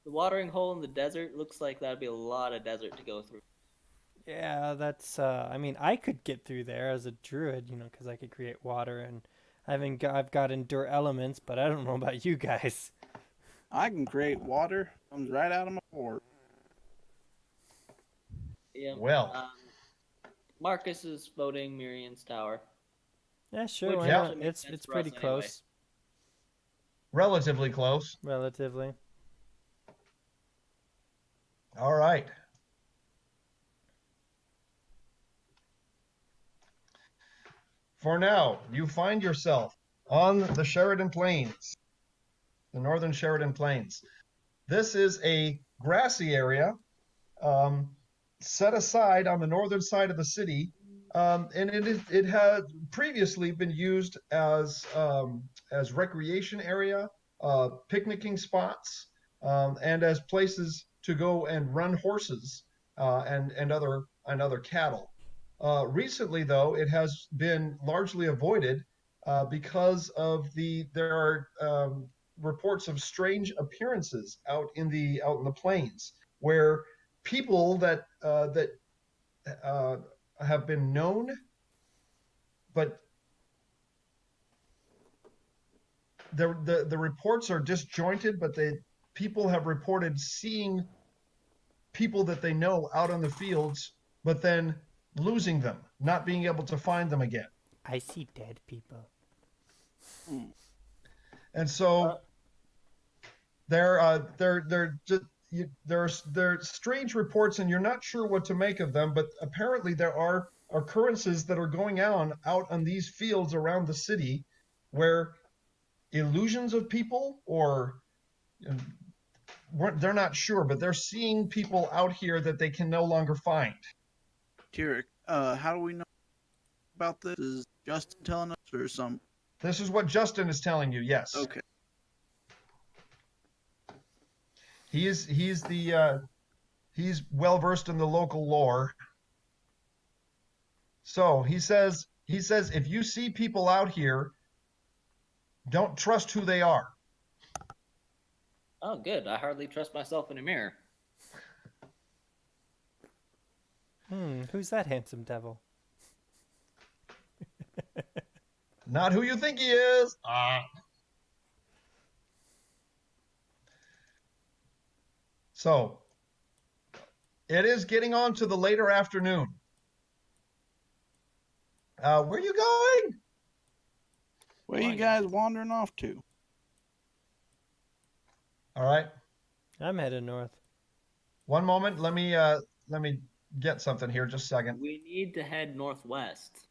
The watering hole in the desert looks like that'd be a lot of desert to go through. Yeah, that's. I mean, I could get through there as a druid, because I could create water, and I've got endure elements, but I don't know about you guys. I can create water. Comes right out of my port. Yeah. Well, Marcus is voting Marion's Tower. Yeah, sure. Why not? It's pretty close. Anyway. Relatively close. Relatively. All right. For now, you find yourself on the Sheridan Plains, the northern Sheridan Plains. This is a grassy area set aside on the northern side of the city, and it had previously been used as recreation area, picnicking spots, and as places to go and run horses and other cattle. Recently, though, it has been largely avoided because there are reports of strange appearances out in the plains, where people that have been known, but the reports are disjointed. But people have reported seeing people that they know out on the fields, but then losing them, not being able to find them again. I see dead people. And so there are strange reports, and you're not sure what to make of them. But apparently, there are occurrences that are going on out on these fields around the city, where illusions of people, or they're not sure, but they're seeing people out here that they can no longer find. Tyrek, how do we know about this? Is Justin telling us or something? This is what Justin is telling you, yes. Okay. He's well versed in the local lore. So he says if you see people out here, don't trust who they are. Oh, good. I hardly trust myself in a mirror. Who's that handsome devil? Not who you think he is. So, it is getting on to the later afternoon. Where are you going? Where are you guys wandering off to? All right. I'm headed north. One moment. Let me get something here. Just a second. We need to head northwest.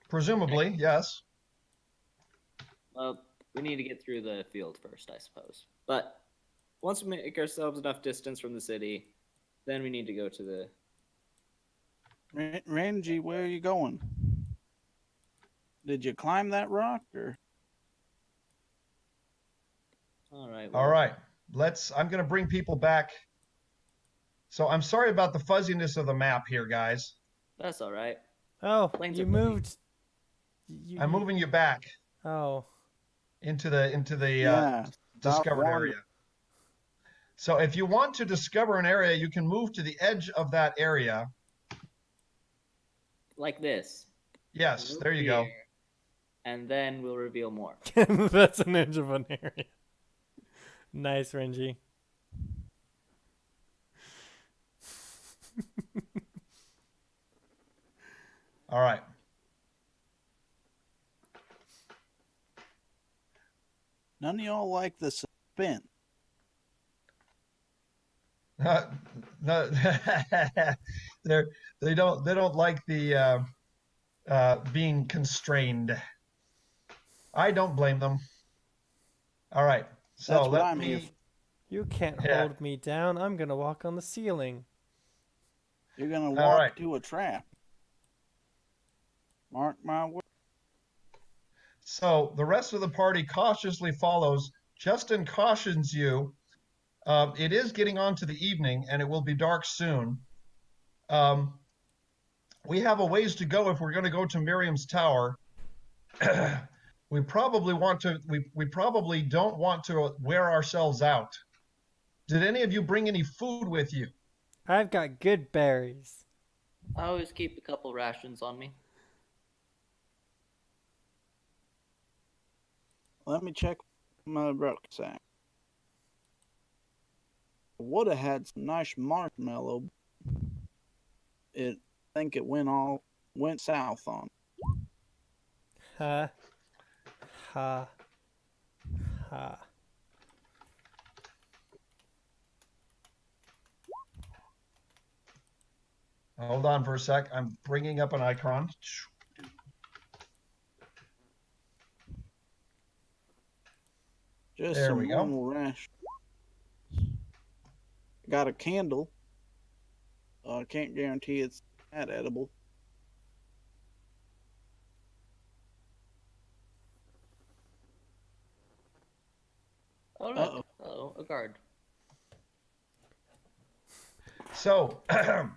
Presumably, yes. Well, we need to get through the field first, I suppose. But once we make ourselves enough distance from the city, then we need to go to the... Ranji, where are you going? Did you climb that rock, or? All right. Well, All right. I'm going to bring people back. So I'm sorry about the fuzziness of the map here, guys. That's all right. Oh, Planes you are moved. I'm moving you back. Oh. Into the discovered area. So if you want to discover an area, you can move to the edge of that area. Like this. Yes, there you go. And then we'll reveal more. That's an edge of an area. Nice, Renji. All right. None of y'all like the suspense. No, they don't like the being constrained. I don't blame them. All right. So That's what let I'm me. here for. You can't hold me down. I'm gonna walk on the ceiling. You're gonna All walk right. to a trap. Mark my word. So the rest of the party cautiously follows. Justin cautions you. It is getting on to the evening, and it will be dark soon. We have a ways to go if we're going to go to Miriam's tower. We probably don't want to wear ourselves out. Did any of you bring any food with you? I've got good berries. I always keep a couple rations on me. Let me check my rucksack. I would have had some nice marshmallow. I think it went south on. Ha. Ha. Ha. Hold on for a sec. I'm bringing up an icon. Just there some we normal rations. Got a candle. I can't guarantee it's that edible. Oh, look. Oh, a guard. So,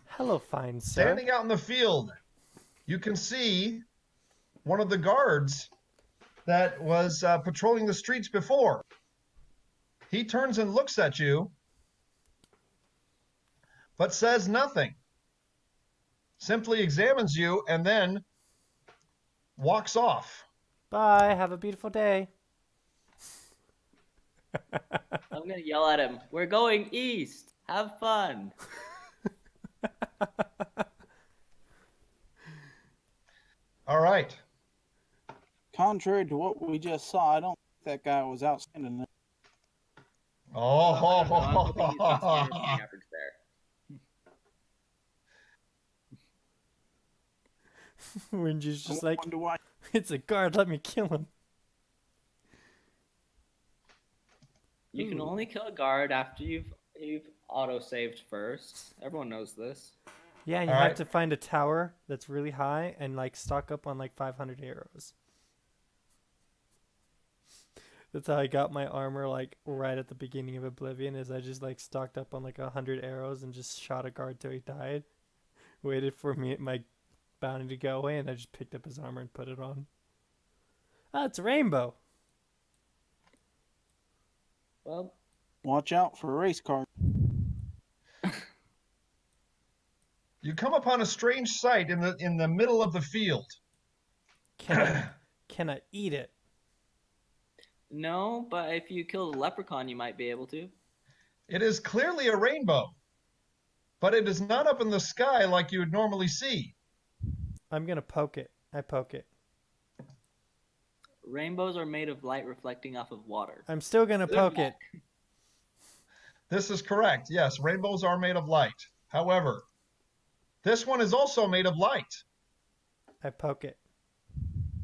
hello, fine sir. Standing out in the field, you can see one of the guards that was patrolling the streets before. He turns and looks at you, but says nothing. Simply examines you and then walks off. Bye. Have a beautiful day. I'm going to yell at him. We're going east. Have fun. All right. Contrary to what we just saw, I don't think that guy was outstanding. Oh, I'm hoping he's not smarter than the average bear. Wingy's just like, it's a guard, let me kill him. You can only kill a guard after you've auto-saved first. Everyone knows this. Yeah, you have to find a tower that's really high and like stock up on like 500 arrows. That's how I got my armor like right at the beginning of Oblivion, is I just like stocked up on like 100 arrows and just shot a guard till he died. Waited for my bounty to go away and I just picked up his armor and put it on. Ah, it's a rainbow. Well, watch out for a race car. You come upon a strange sight in the middle of the field. Can I eat it? No, but if you kill the leprechaun, you might be able to. It is clearly a rainbow, but it is not up in the sky like you would normally see. I'm going to poke it. I poke it. Rainbows are made of light reflecting off of water. I'm still going to poke it. This is correct. Yes, rainbows are made of light. However, this one is also made of light. I poke it.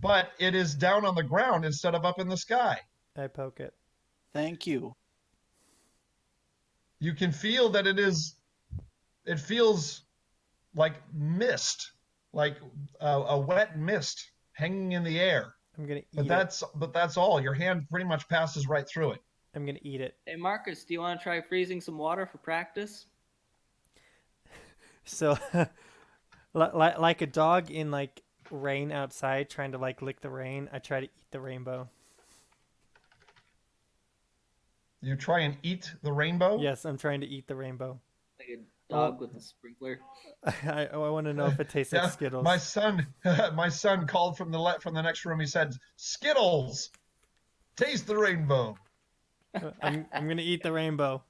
But it is down on the ground instead of up in the sky. I poke it. Thank you. You can feel that it feels like mist, like a wet mist hanging in the air. I'm going to eat it. But that's all. Your hand pretty much passes right through it. I'm going to eat it. Hey, Marcus, do you want to try freezing some water for practice? So, like a dog in like rain outside trying to like lick the rain, I try to eat the rainbow. You try and eat the rainbow? Yes, I'm trying to eat the rainbow. Like a dog with a sprinkler. I want to know if it tastes like Skittles. My son called from the next room. He said, "Skittles, taste the rainbow." I'm gonna eat the rainbow.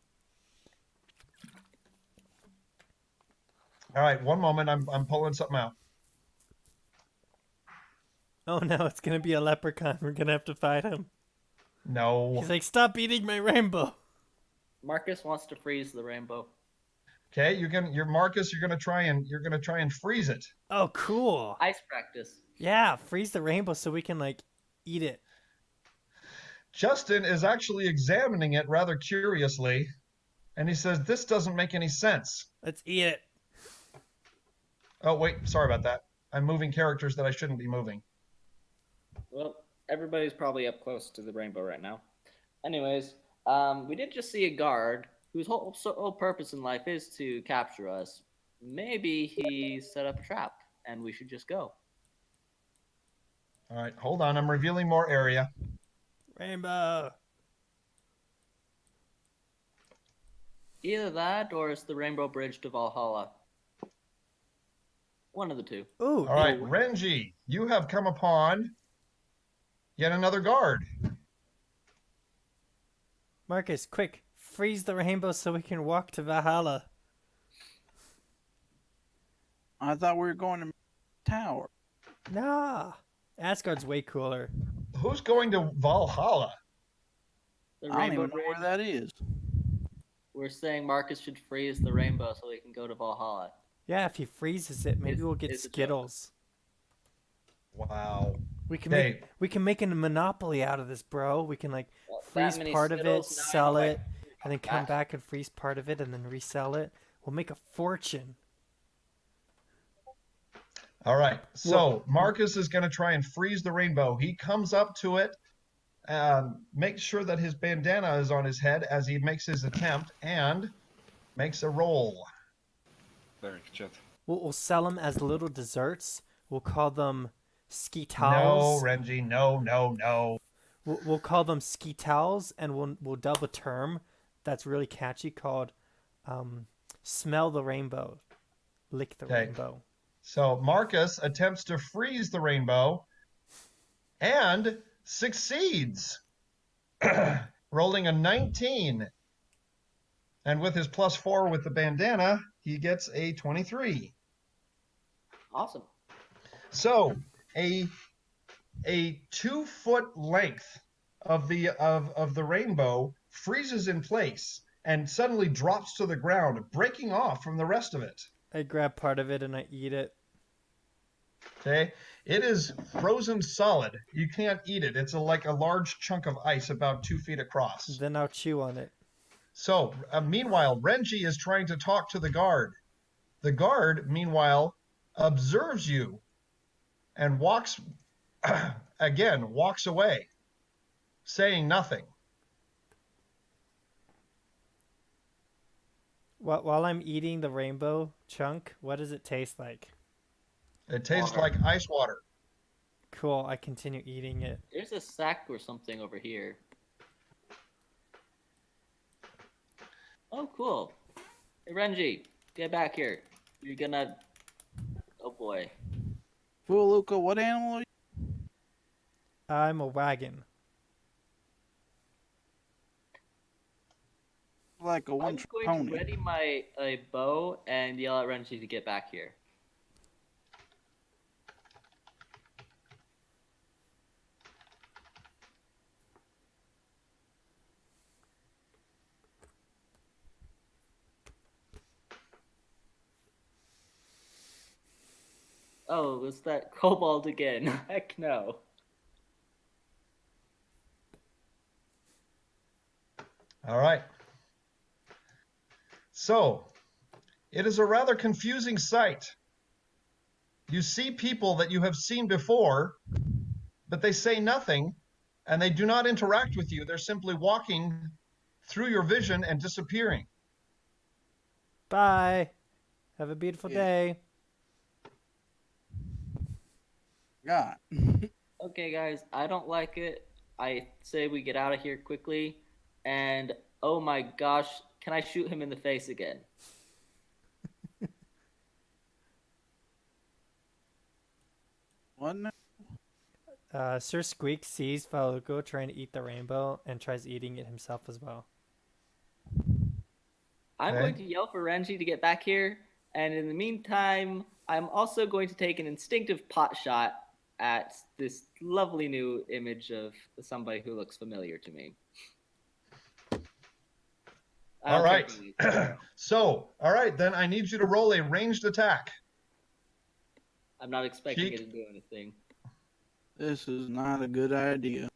All right, one moment. I'm pulling something out. Oh no, it's gonna be a leprechaun. We're gonna have to fight him. No. He's like, stop eating my rainbow. Marcus wants to freeze the rainbow. Okay, you're Marcus. You're gonna try and freeze it. Oh, cool. Ice practice. Yeah, freeze the rainbow so we can like eat it. Justin is actually examining it rather curiously, and he says, "This doesn't make any sense." Let's eat it. Oh, wait, sorry about that. I'm moving characters that I shouldn't be moving. Well, everybody's probably up close to the rainbow right now. Anyways, we did just see a guard whose whole purpose in life is to capture us. Maybe he set up a trap, and we should just go. All right, hold on. I'm revealing more area. Rainbow. Either that, or it's the Rainbow Bridge to Valhalla. One of the two. Ooh. All right, Renji, you have come upon yet another guard. Marcus, quick, freeze the rainbow so we can walk to Valhalla. I thought we were going to tower. Nah. Asgard's way cooler. Who's going to Valhalla? The I don't Rainbow even know where Bridge. that is. We're saying Marcus should freeze the rainbow so we can go to Valhalla. Yeah, if he freezes it, maybe we'll get Skittles. Wow. We can make a monopoly out of this, bro. We can freeze part of it, sell it, and then come back and freeze part of it and then resell it. We'll make a fortune. All right. So Marcus is going to try and freeze the rainbow. He comes up to it, makes sure that his bandana is on his head as he makes his attempt, and makes a roll. There, chat. We'll sell them as little desserts. We'll call them skitals. No, Renji. No. We'll call them skitals, and we'll dub a term that's really catchy called "smell the rainbow, lick the rainbow." So Marcus attempts to freeze the rainbow and succeeds, rolling a 19. And with his +4 with the bandana, he gets a 23. Awesome. So a 2-foot length of the rainbow freezes in place and suddenly drops to the ground, breaking off from the rest of it. I grab part of it and I eat it. Okay, it is frozen solid. You can't eat it. It's like a large chunk of ice about 2 feet across. Then I'll chew on it. So, meanwhile, Renji is trying to talk to the guard. The guard, meanwhile, observes you and walks away, saying nothing. While I'm eating the rainbow chunk, what does it taste like? It tastes like ice water. Cool, I continue eating it. There's a sack or something over here. Oh, cool. Hey, Renji, get back here. You're gonna... Oh, boy. Luca, what animal are you? I'm a wagon. Like a one-trick pony. I'm going to ready my bow and yell at Renji to get back here. Oh, it's that kobold again. Heck no. All right. So, it is a rather confusing sight. You see people that you have seen before, but they say nothing, and they do not interact with you. They're simply walking through your vision and disappearing. Bye. Have a beautiful day. God. Okay, guys, I don't like it. I say we get out of here quickly. And, oh my gosh, can I shoot him in the face again? What? Sir Squeak sees Faluko trying to eat the rainbow and tries eating it himself as well. I'm going to yell for Renji to get back here. And in the meantime, I'm also going to take an instinctive pot shot at this lovely new image of somebody who looks familiar to me. All right. So, all right, then I need you to roll a ranged attack. I'm not expecting it to do anything. This is not a good idea.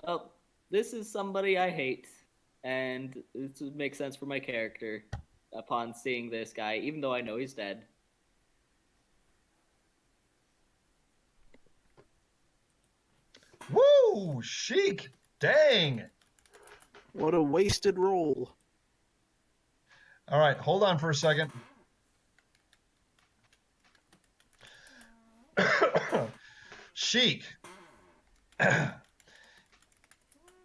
Well, this is somebody I hate, and this would make sense for my character upon seeing this guy, even though I know he's dead. Woo! Chic! Dang! What a wasted roll. All right, hold on for a second. Chic.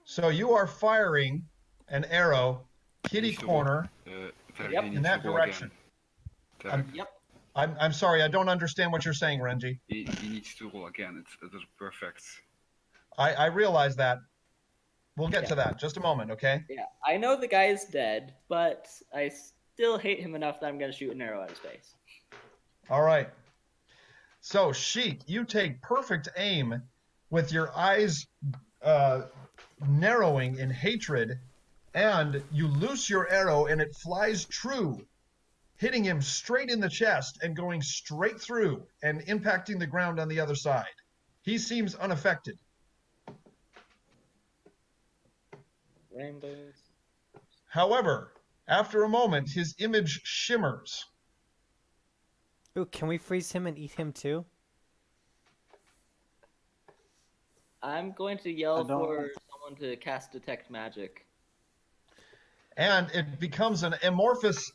So you are firing an arrow kitty corner in that direction. I'm sorry, I don't understand what you're saying, Renji. He needs to roll again. It's perfect. I realize that. We'll get to that. Just a moment, okay? Yeah, I know the guy is dead, but I still hate him enough that I'm going to shoot an arrow at his face. All right. So, Sheik, you take perfect aim with your eyes narrowing in hatred, and you loose your arrow, and it flies true, hitting him straight in the chest and going straight through and impacting the ground on the other side. He seems unaffected. Rainbows. However, after a moment, his image shimmers. Ooh, can we freeze him and eat him too? I'm going to yell for someone to cast Detect Magic. And it becomes an amorphous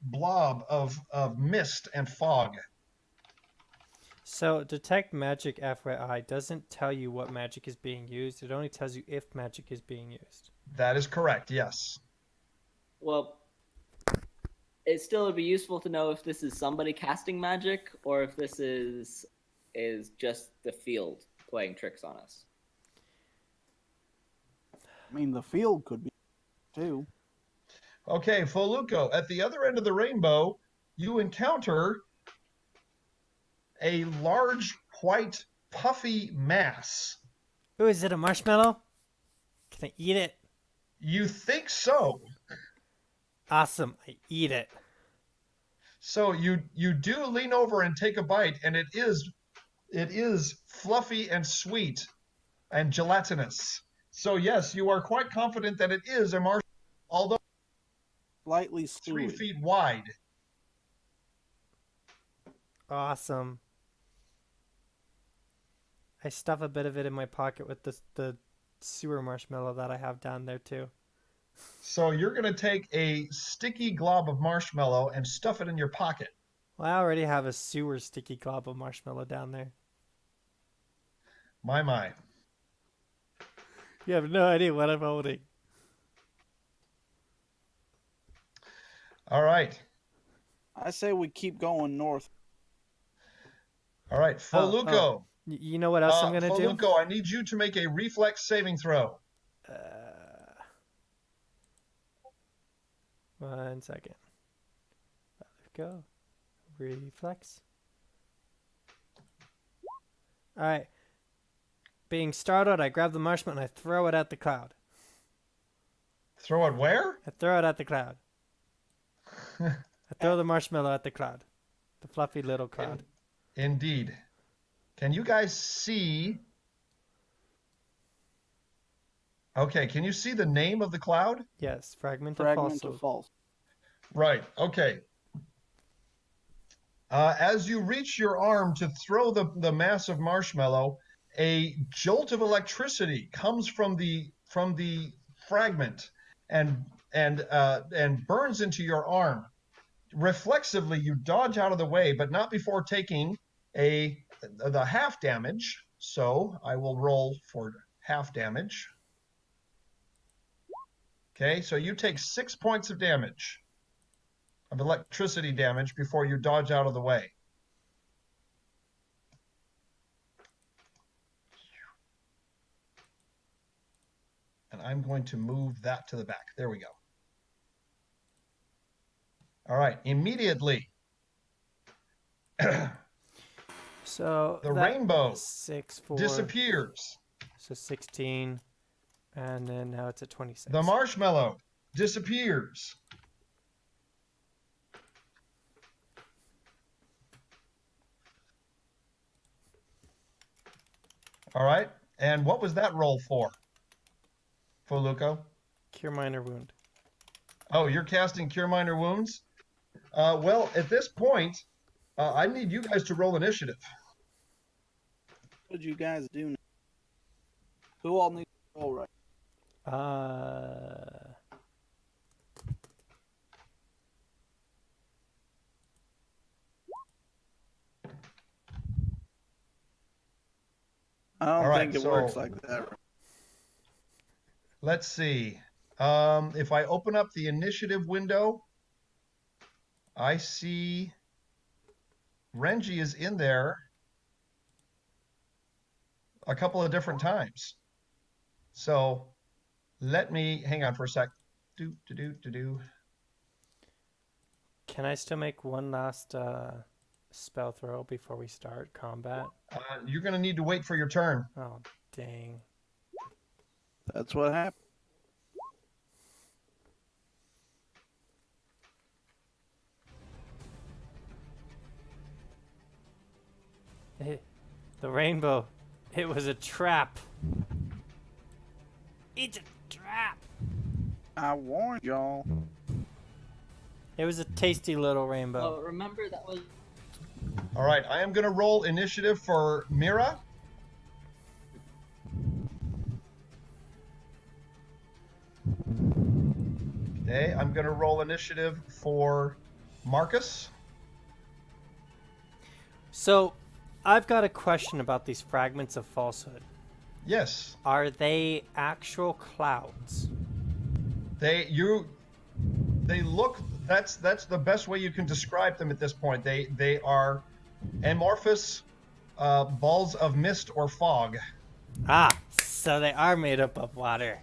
blob of mist and fog. So, Detect Magic, FYI, doesn't tell you what magic is being used. It only tells you if magic is being used. That is correct, yes. Well, it still would be useful to know if this is somebody casting magic or if this is just the field playing tricks on us. I mean, the field could be too. Okay, Foluco, at the other end of the rainbow, you encounter a large, white, puffy mass. Ooh, is it a marshmallow? Can I eat it? You think so. Awesome, I eat it. So you do lean over and take a bite, and it is fluffy and sweet and gelatinous. So yes, you are quite confident that it is a marshmallow, although slightly 3 feet wide. Awesome. I stuff a bit of it in my pocket with the sewer marshmallow that I have down there too. So you're going to take a sticky glob of marshmallow and stuff it in your pocket. Well, I already have a sewer sticky glob of marshmallow down there. My. You have no idea what I'm holding. All right. I say we keep going north. All right, Foluco. Oh. You know what else I'm going to do? Foluco, I need you to make a reflex saving throw. 1 second. Go. Reflex. All right. Being startled, I grab the marshmallow and I throw it at the cloud. Throw it where? I throw it at the cloud. I throw the marshmallow at the cloud. The fluffy little cloud. Indeed. Can you guys see? Okay, can you see the name of the cloud? Yes, Fragment of False. Right, okay. As you reach your arm to throw the mass of marshmallow, a jolt of electricity comes from the fragment and burns into your arm. Reflexively, you dodge out of the way, but not before taking the half damage. So I will roll for half damage. Okay, so you take 6 points of damage, of electricity damage, before you dodge out of the way. And I'm going to move that to the back. There we go. All right, immediately. So the rainbow 6, 4, disappears. So 16, and then now it's at 26. The marshmallow disappears. All right. And what was that roll for, Foluco? Cure minor wound. Oh, you're casting Cure Minor Wounds? Well, at this point, I need you guys to roll initiative. What did you guys do now? Who all needs to roll right? I don't think it works like that. Let's see. If I open up the initiative window, I see Renji is in there a couple of different times. So let me hang on for a sec. Can I still make one last spell throw before we start combat? You're going to need to wait for your turn. Oh, dang. That's what happened. The rainbow. It was a trap. It's a trap. I warned y'all. It was a tasty little rainbow. Oh, remember that was... All right, I am going to roll initiative for Mira. Okay, I'm going to roll initiative for Marcus. So, I've got a question about these fragments of falsehood. Yes. Are they actual clouds? They look, that's the best way you can describe them at this point. They are amorphous balls of mist or fog. Ah, so they are made up of water.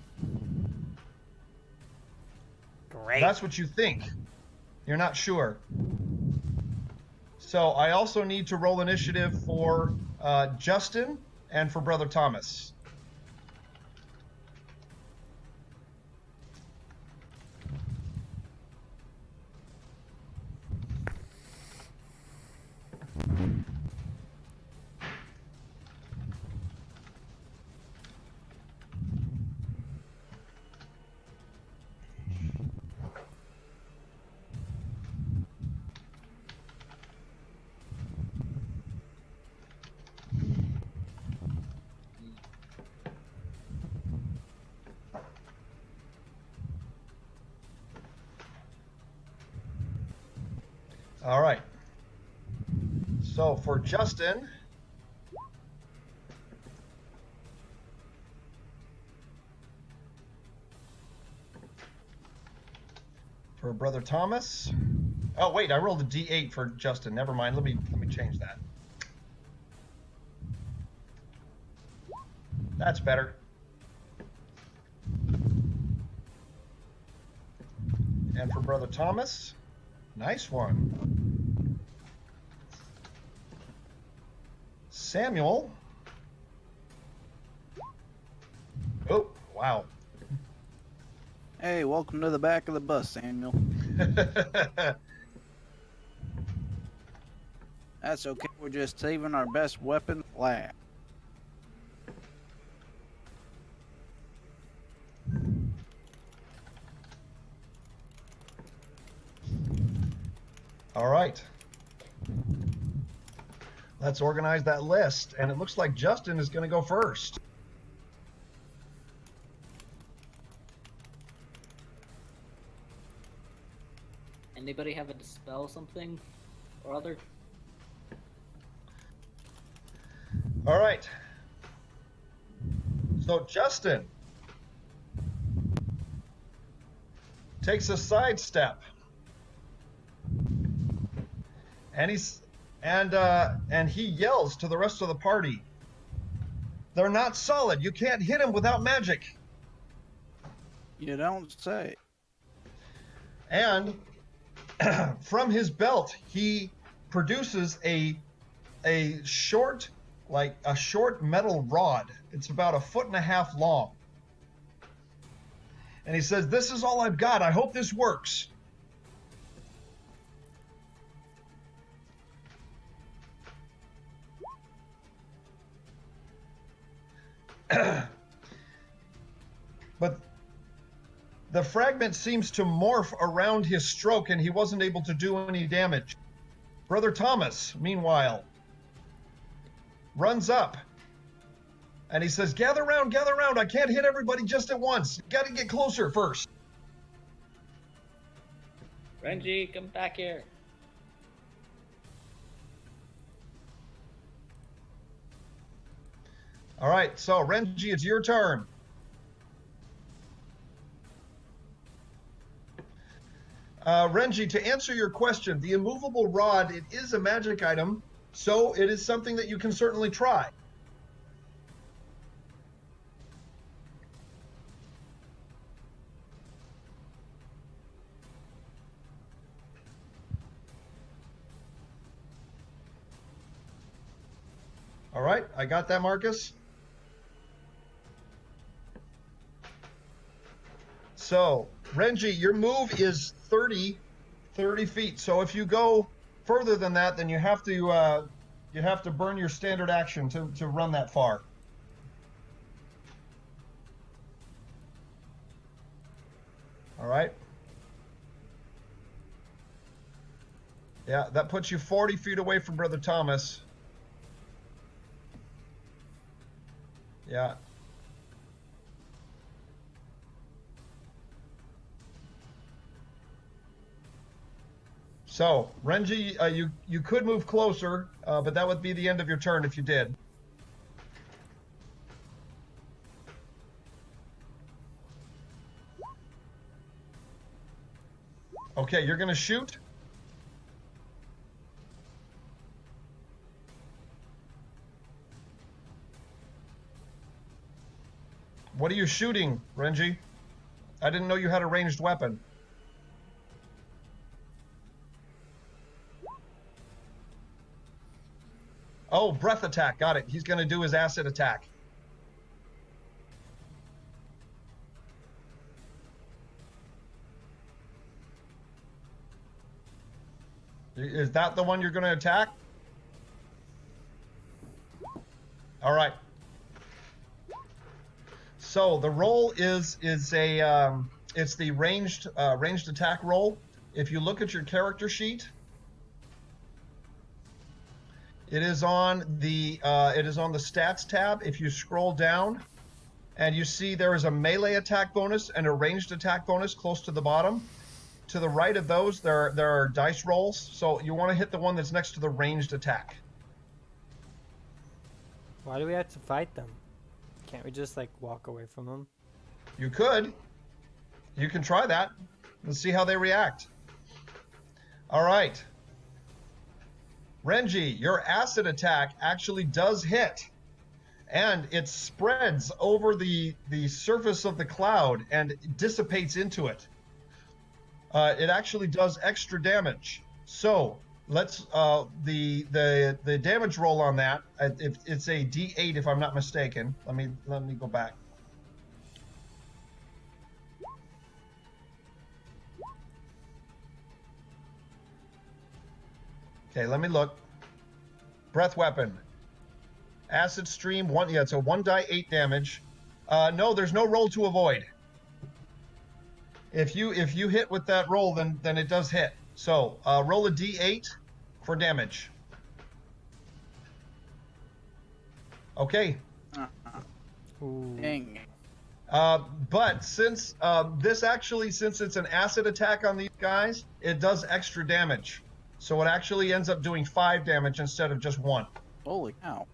Great. That's what you think. You're not sure. So I also need to roll initiative for Justin and for Brother Thomas. All right. So for Justin, for Brother Thomas. Oh wait, I rolled a D8 for Justin. Never mind. Let me change that. That's better. And for Brother Thomas, nice one. Samuel. Oh, wow. Hey, welcome to the back of the bus, Samuel. That's okay. We're just saving our best weapon last. All right. Let's organize that list. And it looks like Justin is going to go first. Anybody have a dispel something or other? All right. So Justin takes a sidestep. And he yells to the rest of the party. They're not solid. You can't hit them without magic. You don't say. And from his belt, he produces a short metal rod. It's about 1.5 feet long. And he says, "This is all I've got. I hope this works." But the fragment seems to morph around his stroke, and he wasn't able to do any damage. Brother Thomas, meanwhile, runs up, and he says, gather round, I can't hit everybody just at once. Got to get closer first. Renji, come back here. All right, so Renji, it's your turn. Renji, to answer your question, the immovable rod, it is a magic item, so it is something that you can certainly try. All right, I got that, Marcus. So, Renji, your move is 30 feet. So if you go further than that, then you have to burn your standard action to run that far. All right. Yeah, that puts you 40 feet away from Brother Thomas. Yeah. So, Renji, you could move closer, but that would be the end of your turn if you did. Okay, you're going to shoot. What are you shooting, Renji? I didn't know you had a ranged weapon. Oh, breath attack. Got it. He's going to do his acid attack. Is that the one you're going to attack? All right. So the roll is a it's the ranged attack roll. If you look at your character sheet, it is on the stats tab. If you scroll down, and you see there is a melee attack bonus and a ranged attack bonus close to the bottom. To the right of those, there are dice rolls. So you want to hit the one that's next to the ranged attack. Why do we have to fight them? Can't we just like walk away from them? You could. You can try that. Let's see how they react. All right. Renji, your acid attack actually does hit. And it spreads over the surface of the cloud and dissipates into it. It actually does extra damage. So let's the damage roll on that. It's a D8 if I'm not mistaken. Let me go back. Okay, let me look. Breath weapon. Acid stream, it's a 1 die 8 damage. No, there's no roll to avoid. If you hit with that roll, then it does hit. So roll a D8 for damage. Okay. Dang. But since since it's an acid attack on these guys, it does extra damage. So it actually ends up doing 5 damage instead of just 1. Holy cow.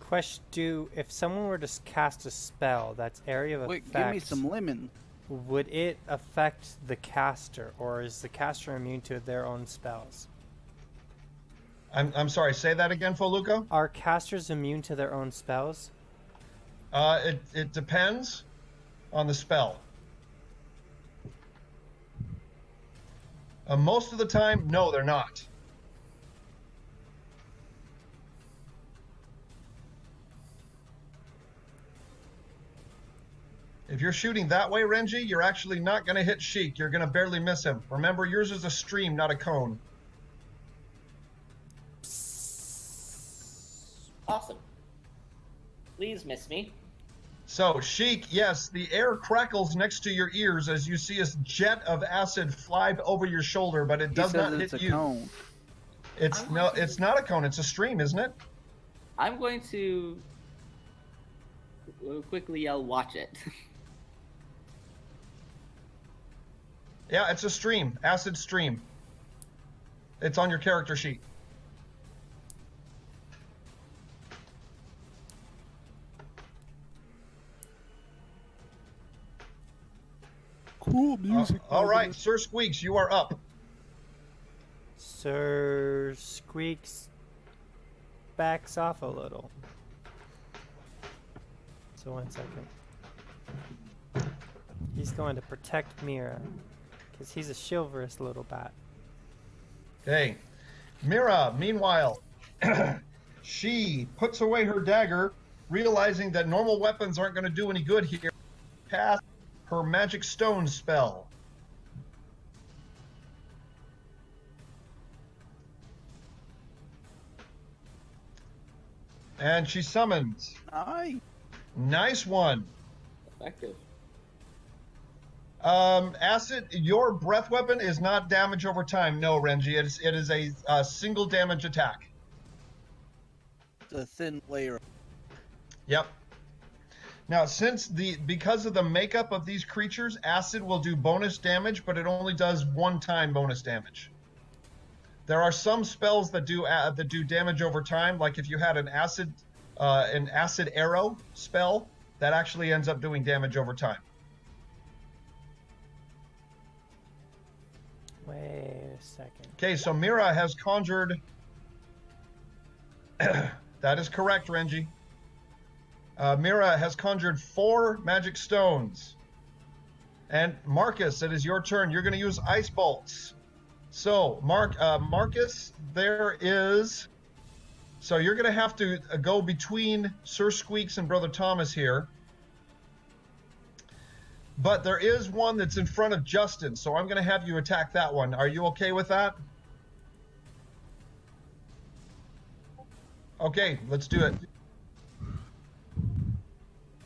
Question: if someone were to cast a spell that's area of effect, give me some lemon. Would it affect the caster, or is the caster immune to their own spells? I'm sorry, say that again, Foluco? Are casters immune to their own spells? It depends on the spell. Most of the time, no, they're not. If you're shooting that way, Renji, you're actually not going to hit Sheik. You're going to barely miss him. Remember, yours is a stream, not a cone. Awesome. Please miss me. So, Sheik, yes, the air crackles next to your ears as you see a jet of acid fly over your shoulder, but it does not hit you. It's a cone. It's not a cone. It's a stream, isn't it? I'm going to quickly yell, "Watch it!" Yeah, it's a stream, acid stream. It's on your character sheet. Cool music. All right, Sir Squeaks, you are up. Sir Squeaks backs off a little. So 1 second. He's going to protect Mira, because he's a chivalrous little bat. Okay. Mira, meanwhile, she puts away her dagger, realizing that normal weapons aren't going to do any good here. Cast her magic stone spell. And she summons. Nice one. Effective. Acid, your breath weapon is not damage over time. No, Renji, it is a single damage attack. It's a thin layer. Yep. Now, because of the makeup of these creatures, acid will do bonus damage, but it only does one time bonus damage. There are some spells that do damage over time, like if you had an acid arrow spell, that actually ends up doing damage over time. Wait a second. Okay, so Mira has conjured. That is correct, Renji. Mira has conjured 4 magic stones. And Marcus, it is your turn. You're going to use ice bolts. So, Marcus, there is... So you're going to have to go between Sir Squeaks and Brother Thomas here. But there is one that's in front of Justin, so I'm going to have you attack that one. Are you okay with that? Okay, let's do it.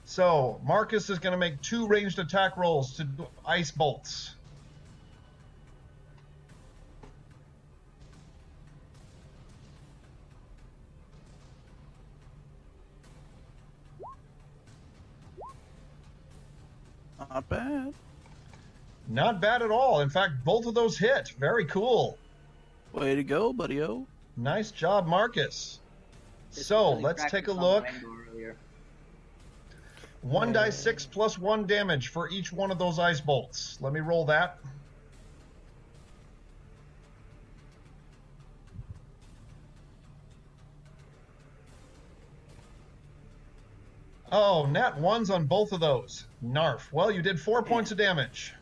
So, Marcus is going to make 2 ranged attack rolls to do ice bolts. Not bad. Not bad at all. In fact, both of those hit. Very cool. Way to go, buddy-o. Nice job, Marcus. So, let's take a look. 1d6 plus 1 damage for each one of those ice bolts. Let me roll that. Oh, nat 1s on both of those. Narf. Well, you did 4 points of damage.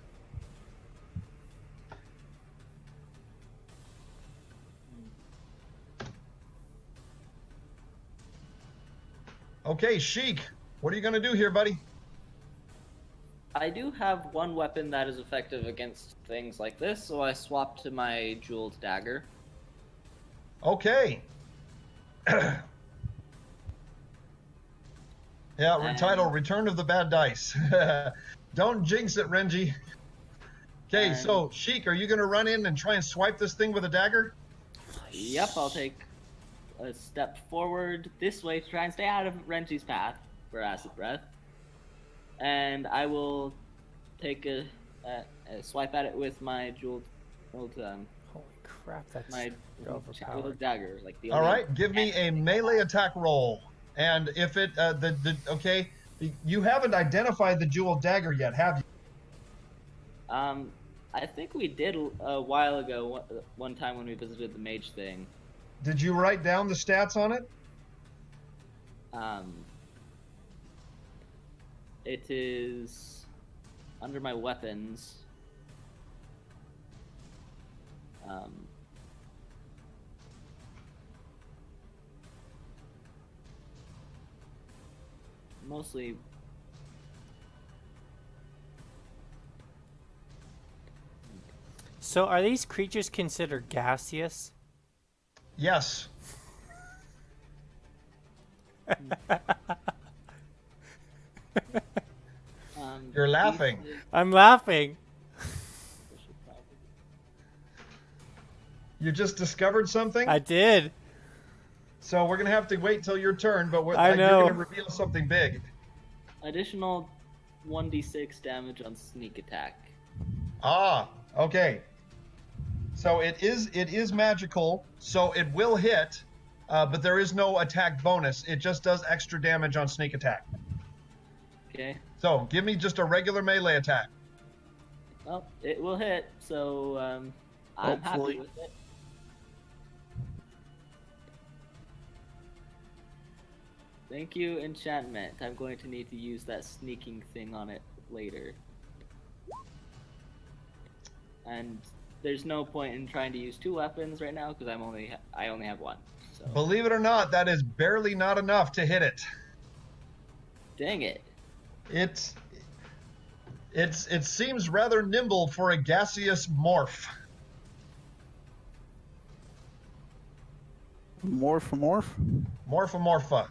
Okay, Sheik, what are you going to do here, buddy? I do have one weapon that is effective against things like this, so I swapped to my jeweled dagger. Okay. Yeah, title, Return of the Bad Dice. Don't jinx it, Renji. Okay, so, Sheik, are you going to run in and try and swipe this thing with a dagger? Yep, I'll take a step forward this way to try and stay out of Renji's path for acid breath. And I will take a swipe at it with my jeweled holy crap, that's my overpowered. jeweled dagger. Like the All right, give me a melee attack roll. And if it, okay, you haven't identified the jeweled dagger yet, have you? I think we did a while ago, one time when we visited the mage thing. Did you write down the stats on it? It is under my weapons. Mostly. So are these creatures considered gaseous? Yes. You're laughing. I'm laughing. You just discovered something? I did. So we're going to have to wait till your turn, but I know. you're going to reveal something big. Additional 1d6 damage on sneak attack. Ah, okay. So it is magical, so it will hit, but there is no attack bonus. It just does extra damage on sneak attack. Okay. So give me just a regular melee attack. Well, it will hit, so I'm happy with it. Thank you, enchantment. I'm going to need to use that sneaking thing on it later. And there's no point in trying to use 2 weapons right now because I only have 1. So. Believe it or not, that is barely not enough to hit it. Dang it. It seems rather nimble for a gaseous morph. Morph? Morpha.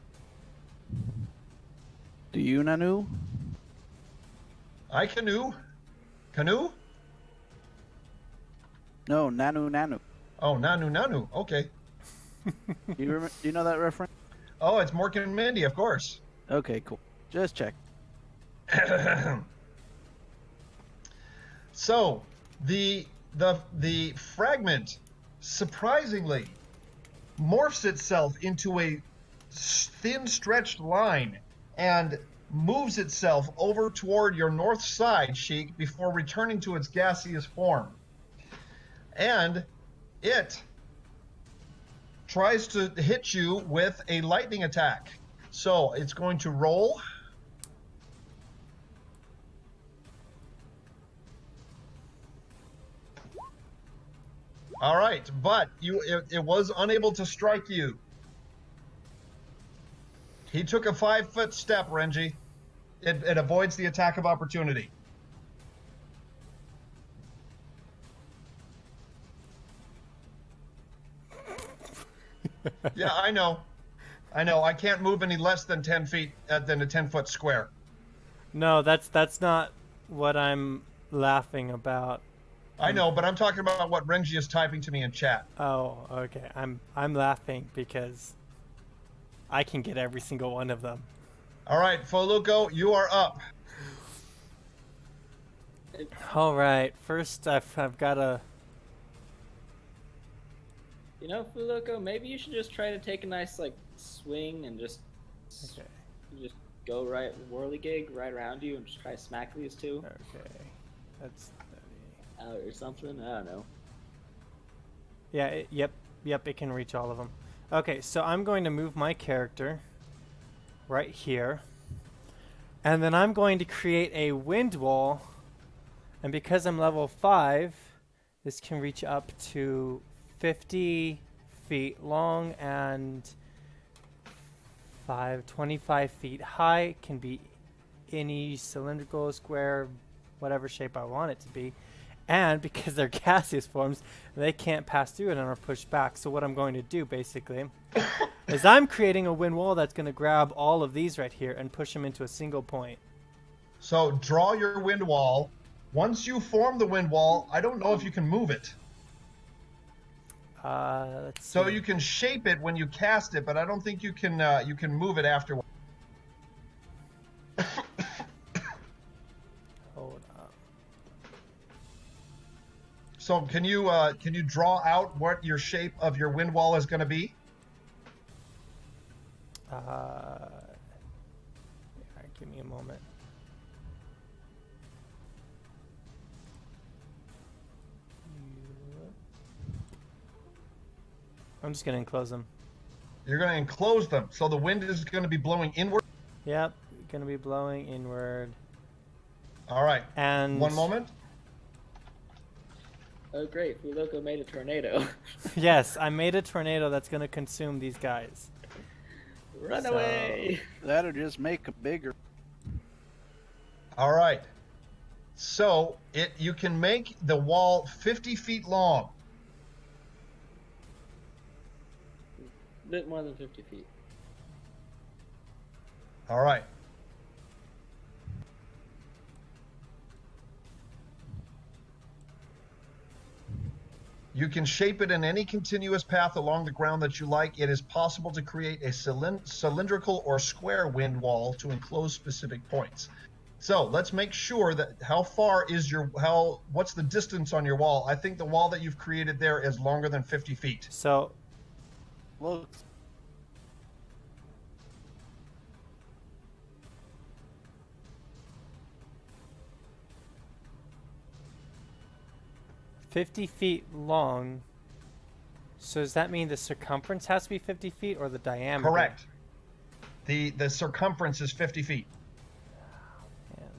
Do you, Nanu? I canoe? Canoe? No, Nanu. Oh, Nanu. Okay. Do you know that reference? Oh, it's Mork and Mindy, of course. Okay, cool. Just check. So, the fragment surprisingly morphs itself into a thin stretched line and moves itself over toward your north side, Sheik, before returning to its gaseous form. And it tries to hit you with a lightning attack. So it's going to roll. All right, but it was unable to strike you. He took a 5-foot step, Renji. It avoids the attack of opportunity. Yeah, I know. I can't move any less than 10 feet, than a 10-foot square. No, that's not what I'm laughing about. I know, but I'm talking about what Renji is typing to me in chat. Oh, okay. I'm laughing because I can get every single one of them. All right, Foluco, you are up. All right. First, I've got to. You know, Fuluko, maybe you should just try to take a nice swing and just go right whirligig right around you and just try to smack these 2. Okay, that's out or something. I don't know. Yeah. Yep. It can reach all of them. Okay, so I'm going to move my character right here, and then I'm going to create a wind wall. And because I'm level 5, this can reach up to 50 feet long and 25 feet high. Can be any cylindrical, square, whatever shape I want it to be. And because they're gaseous forms, they can't pass through it and are pushed back. So what I'm going to do, basically, is I'm creating a wind wall that's going to grab all of these right here and push them into a single point. So draw your wind wall. Once you form the wind wall, I don't know if you can move it. Let's see. So you can shape it when you cast it, but I don't think you can move it afterwards. Hold up. So can you draw out what your shape of your wind wall is going to be? Give me a moment. I'm just going to enclose them. You're going to enclose them, so the wind is going to be blowing inward? Yep, going to be blowing inward. All right. And one moment. Oh, great. Fuluko made a tornado. Yes, I made a tornado that's going to consume these guys. Run away! That'll just make it bigger. All right. So you can make the wall 50 feet long. Bit more than 50 feet. All right. You can shape it in any continuous path along the ground that you like. It is possible to create a cylindrical or square wind wall to enclose specific points. So let's make sure that what's the distance on your wall? I think the wall that you've created there is longer than 50 feet. So, Look. 50 feet long. So does that mean the circumference has to be 50 feet or the diameter? Correct. The circumference is 50 feet. Man.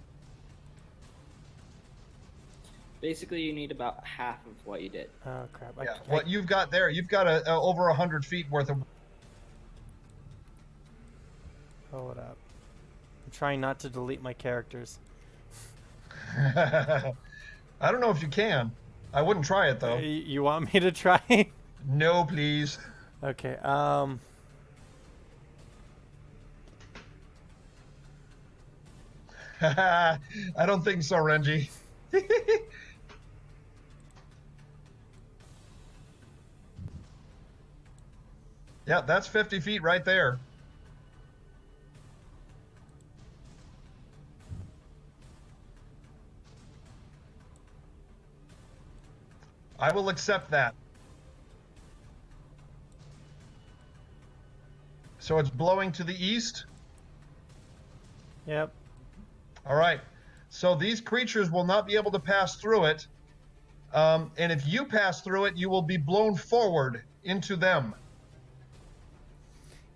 Basically, you need about half of what you did. Oh crap! Yeah. What you've got there, you've got over 100 feet worth of. Hold up. I'm trying not to delete my characters. I don't know if you can. I wouldn't try it though. You want me to try? No, please. Okay. I don't think so, Renji. Yeah, that's 50 feet right there. I will accept that. So it's blowing to the east? Yep. All right. So these creatures will not be able to pass through it. And if you pass through it, you will be blown forward into them.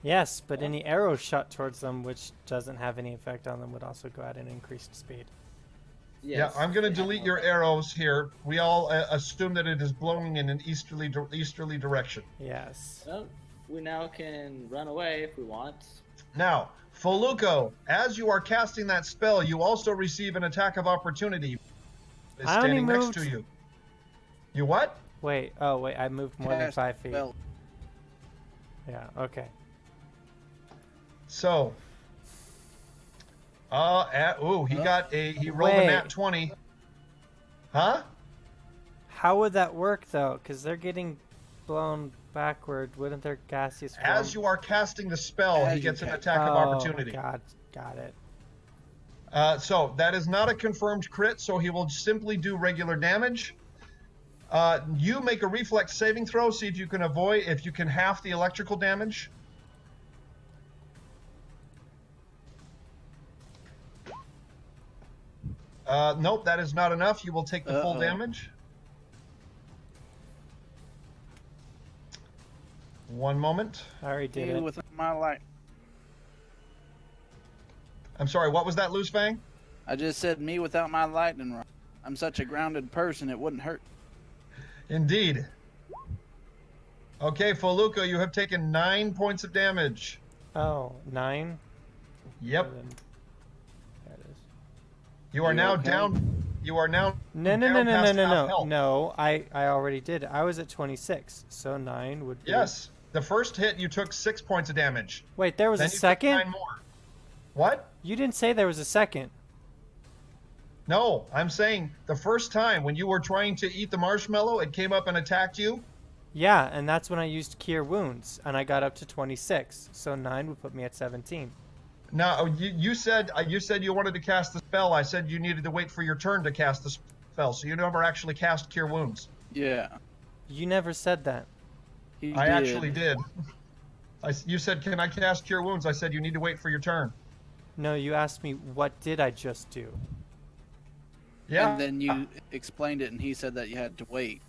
Yes, but any arrows shot towards them, which doesn't have any effect on them, would also go at an increased speed. Yes, yeah, I'm going to delete your arrows here. We all assume that it is blowing in an easterly direction. Yes. Well, we now can run away if we want. Now, Foluco, as you are casting that spell, you also receive an attack of opportunity. It's standing next to you. You what? Wait. Oh, wait. I moved more than 5 feet. Spell. Yeah. Okay. So, he rolled a nat 20. Huh? How would that work though? Because they're getting blown backward. Wouldn't their gaseous form... As you are casting the spell, he gets an attack of opportunity. God, got it. So that is not a confirmed crit, so he will simply do regular damage. You make a reflex saving throw, see if you can half the electrical damage. Nope, that is not enough. You will take the full damage. One moment. I already did it. With my light. I'm sorry, what was that, Loose Fang? I just said me without my lightning rod. I'm such a grounded person, it wouldn't hurt. Indeed. Okay, Foluco, you have taken 9 points of damage. Oh, 9? Yep. There it is. You are now down. You are now. No. I already did. I was at 26, so 9 would be. Yes. The first hit, you took 6 points of damage. Wait, there was then a second? 9 more. What? You didn't say there was a second. No, I'm saying the first time when you were trying to eat the marshmallow, it came up and attacked you. Yeah, and that's when I used Cure Wounds, and I got up to 26, so 9 would put me at 17. No, you said you wanted to cast the spell. I said you needed to wait for your turn to cast the spell, so you never actually cast Cure Wounds. Yeah. You never said that. I actually did. You said, can I cast Cure Wounds? I said you need to wait for your turn. No, you asked me, what did I just do? Yeah. And then you explained it, and he said that you had to wait.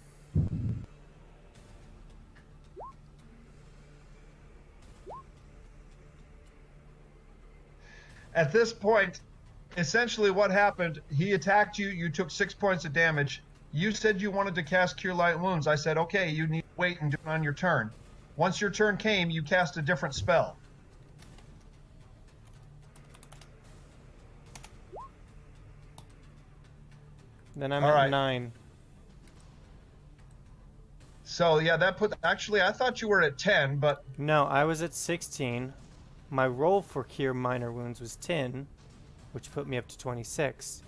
At this point, essentially what happened, he attacked you, you took 6 points of damage. You said you wanted to cast Cure Light Wounds. I said, okay, you need to wait and do it on your turn. Once your turn came, you cast a different spell. Then I'm at 9. So, yeah, actually, I thought you were at 10, but... No, I was at 16. My roll for Cure Minor Wounds was 10, which put me up to 26.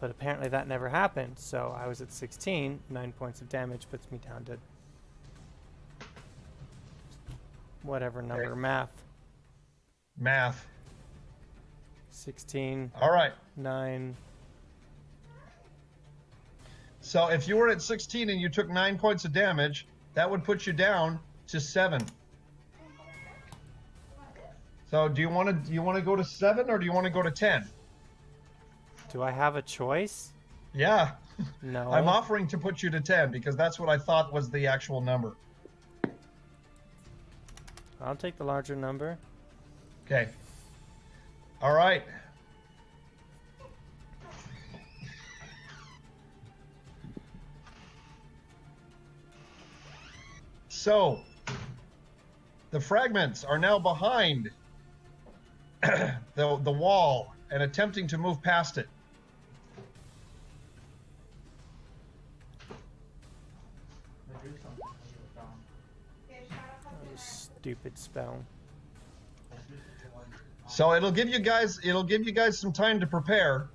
But apparently that never happened, so I was at 16. 9 points of damage puts me down to whatever number. Okay. Math. 16. All right. 9. So if you were at 16 and you took 9 points of damage, that would put you down to 7. So do you want to go to 7 or do you want to go to 10? Do I have a choice? Yeah. No. I'm offering to put you to 10 because that's what I thought was the actual number. I'll take the larger number. Okay. All right. So, the fragments are now behind the wall and attempting to move past it. Stupid spell. So it'll give you guys some time to prepare.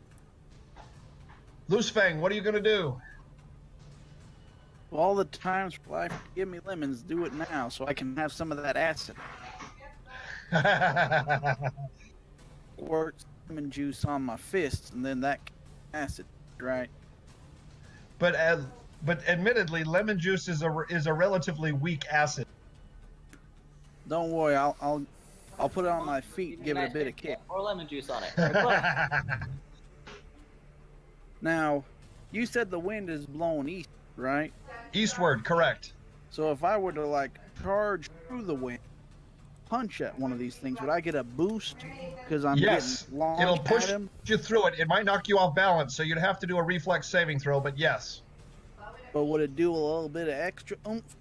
Loose Fang, what are you gonna do? All the times for life give me lemons, do it now so I can have some of that acid. Squirt lemon juice on my fists and then that acid, right? But admittedly, lemon juice is a relatively weak acid. Don't worry, I'll put it on my feet and give it a bit of kick. Pour lemon juice on it. Now, you said the wind is blowing east, right? Eastward, correct. So if I were to like charge through the wind, punch at one of these things, would I get a boost? Because I'm getting long. It'll push at him? you through it. It might knock you off balance, so you'd have to do a reflex saving throw. But yes. But would it do a little bit of extra oomph?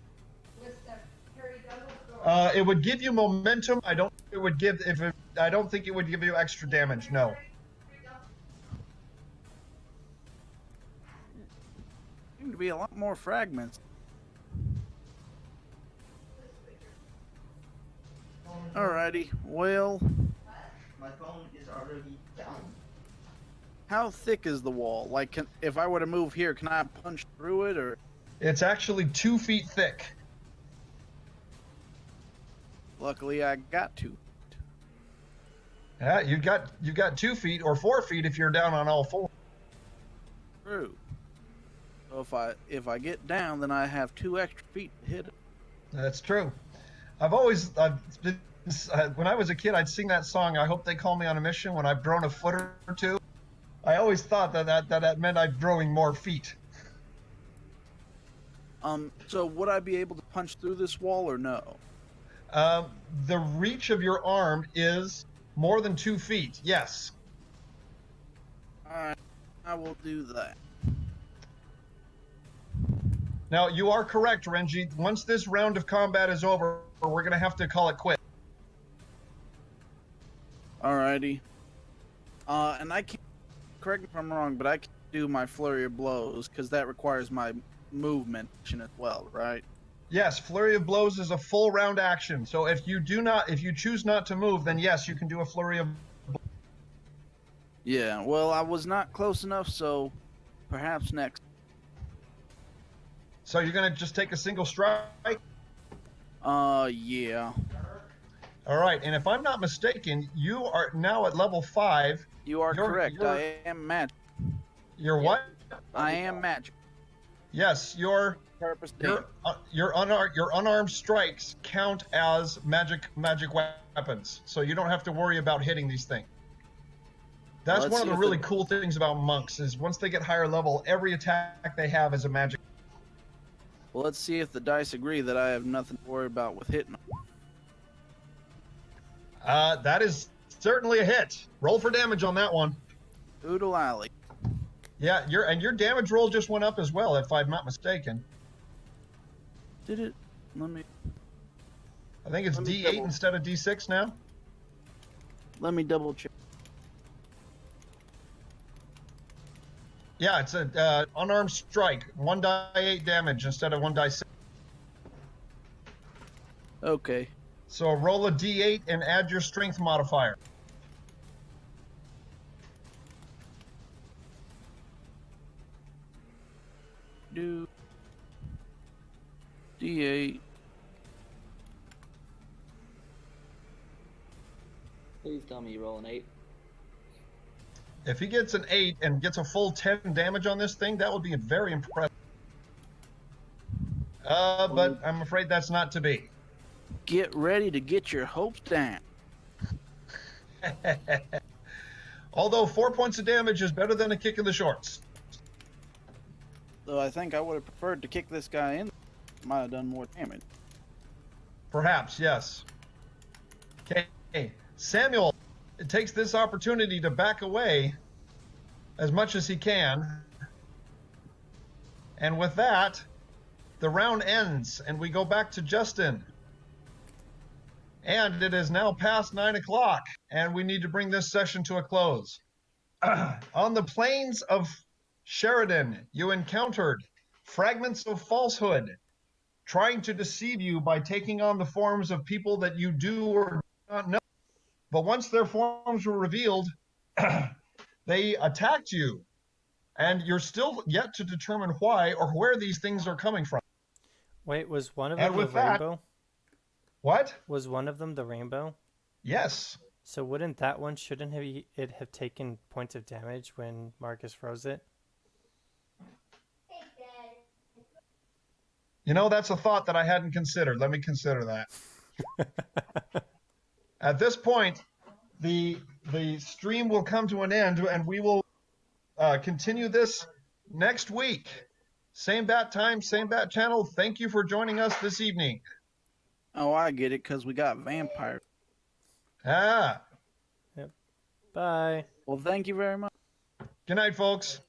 It would give you momentum. I don't think it would give you extra damage. No. Seem to be a lot more fragments. Alrighty, well, My phone is already down. how thick is the wall? Like, if I were to move here, can I punch through it, or? It's actually 2 feet thick. Luckily, I got to. Yeah, you've got 2 feet or 4 feet if you're down on all 4. True. So if I get down, then I have 2 extra feet to hit it. That's true. I've been, when I was a kid, I'd sing that song, I Hope They Call Me on a Mission, when I've grown a foot or 2. I always thought that meant I'm growing more feet. So would I be able to punch through this wall or no? The reach of your arm is more than 2 feet, yes. Alright, I will do that. Now, you are correct, Renji. Once this round of combat is over, we're going to have to call it quits. Alrighty. And I can't, correct me if I'm wrong, but I can do my flurry of blows, because that requires my movement as well, right? Yes, flurry of blows is a full round action. So if you choose not to move, then yes, you can do a flurry of blows. Yeah, well, I was not close enough, so perhaps next. So you're going to just take a single strike? Yeah. All right, and if I'm not mistaken, you are now at level 5. You are correct. I am magic. You're what? I am magic. Yes, your unarmed strikes count as magic weapons, so you don't have to worry about hitting these things. That's one of the really cool things about monks is once they get higher level, every attack they have is a magic. Well, let's see if the dice agree that I have nothing to worry about with hitting them. That is certainly a hit. Roll for damage on that one. Oodle alley. Yeah, your damage roll just went up as well, if I'm not mistaken. Did it? Let me. I think it's D8 instead of D6 now. Let me double check. Yeah, it's a unarmed strike. 1d8 damage instead of 1d6. Okay. So roll a D8 and add your strength modifier. do D8. Please tell me you roll an 8. If he gets an 8 and gets a full 10 damage on this thing, that would be very impressive. But I'm afraid that's not to be. Get ready to get your hopes down. Although 4 points of damage is better than a kick in the shorts. Though I think I would have preferred to kick this guy in. Might have done more damage. Perhaps, yes. Okay, Samuel takes this opportunity to back away as much as he can. And with that, the round ends and we go back to Justin. And it is now past 9 o'clock and we need to bring this session to a close. On the plains of Sheridan, you encountered fragments of falsehood trying to deceive you by taking on the forms of people that you do or do not know. But once their forms were revealed, they attacked you, and you're still yet to determine why or where these things are coming from. Wait, was one of them the rainbow? What? Was one of them the rainbow? Yes. So wouldn't that one, shouldn't it have taken points of damage when Marcus froze it? You know, that's a thought that I hadn't considered. Let me consider that. At this point, the stream will come to an end, and we will continue this next week. Same bat time, same bat channel. Thank you for joining us this evening. Oh, I get it, because we got vampires. Ah. Yep. Bye. Well, thank you very much. Good night, folks.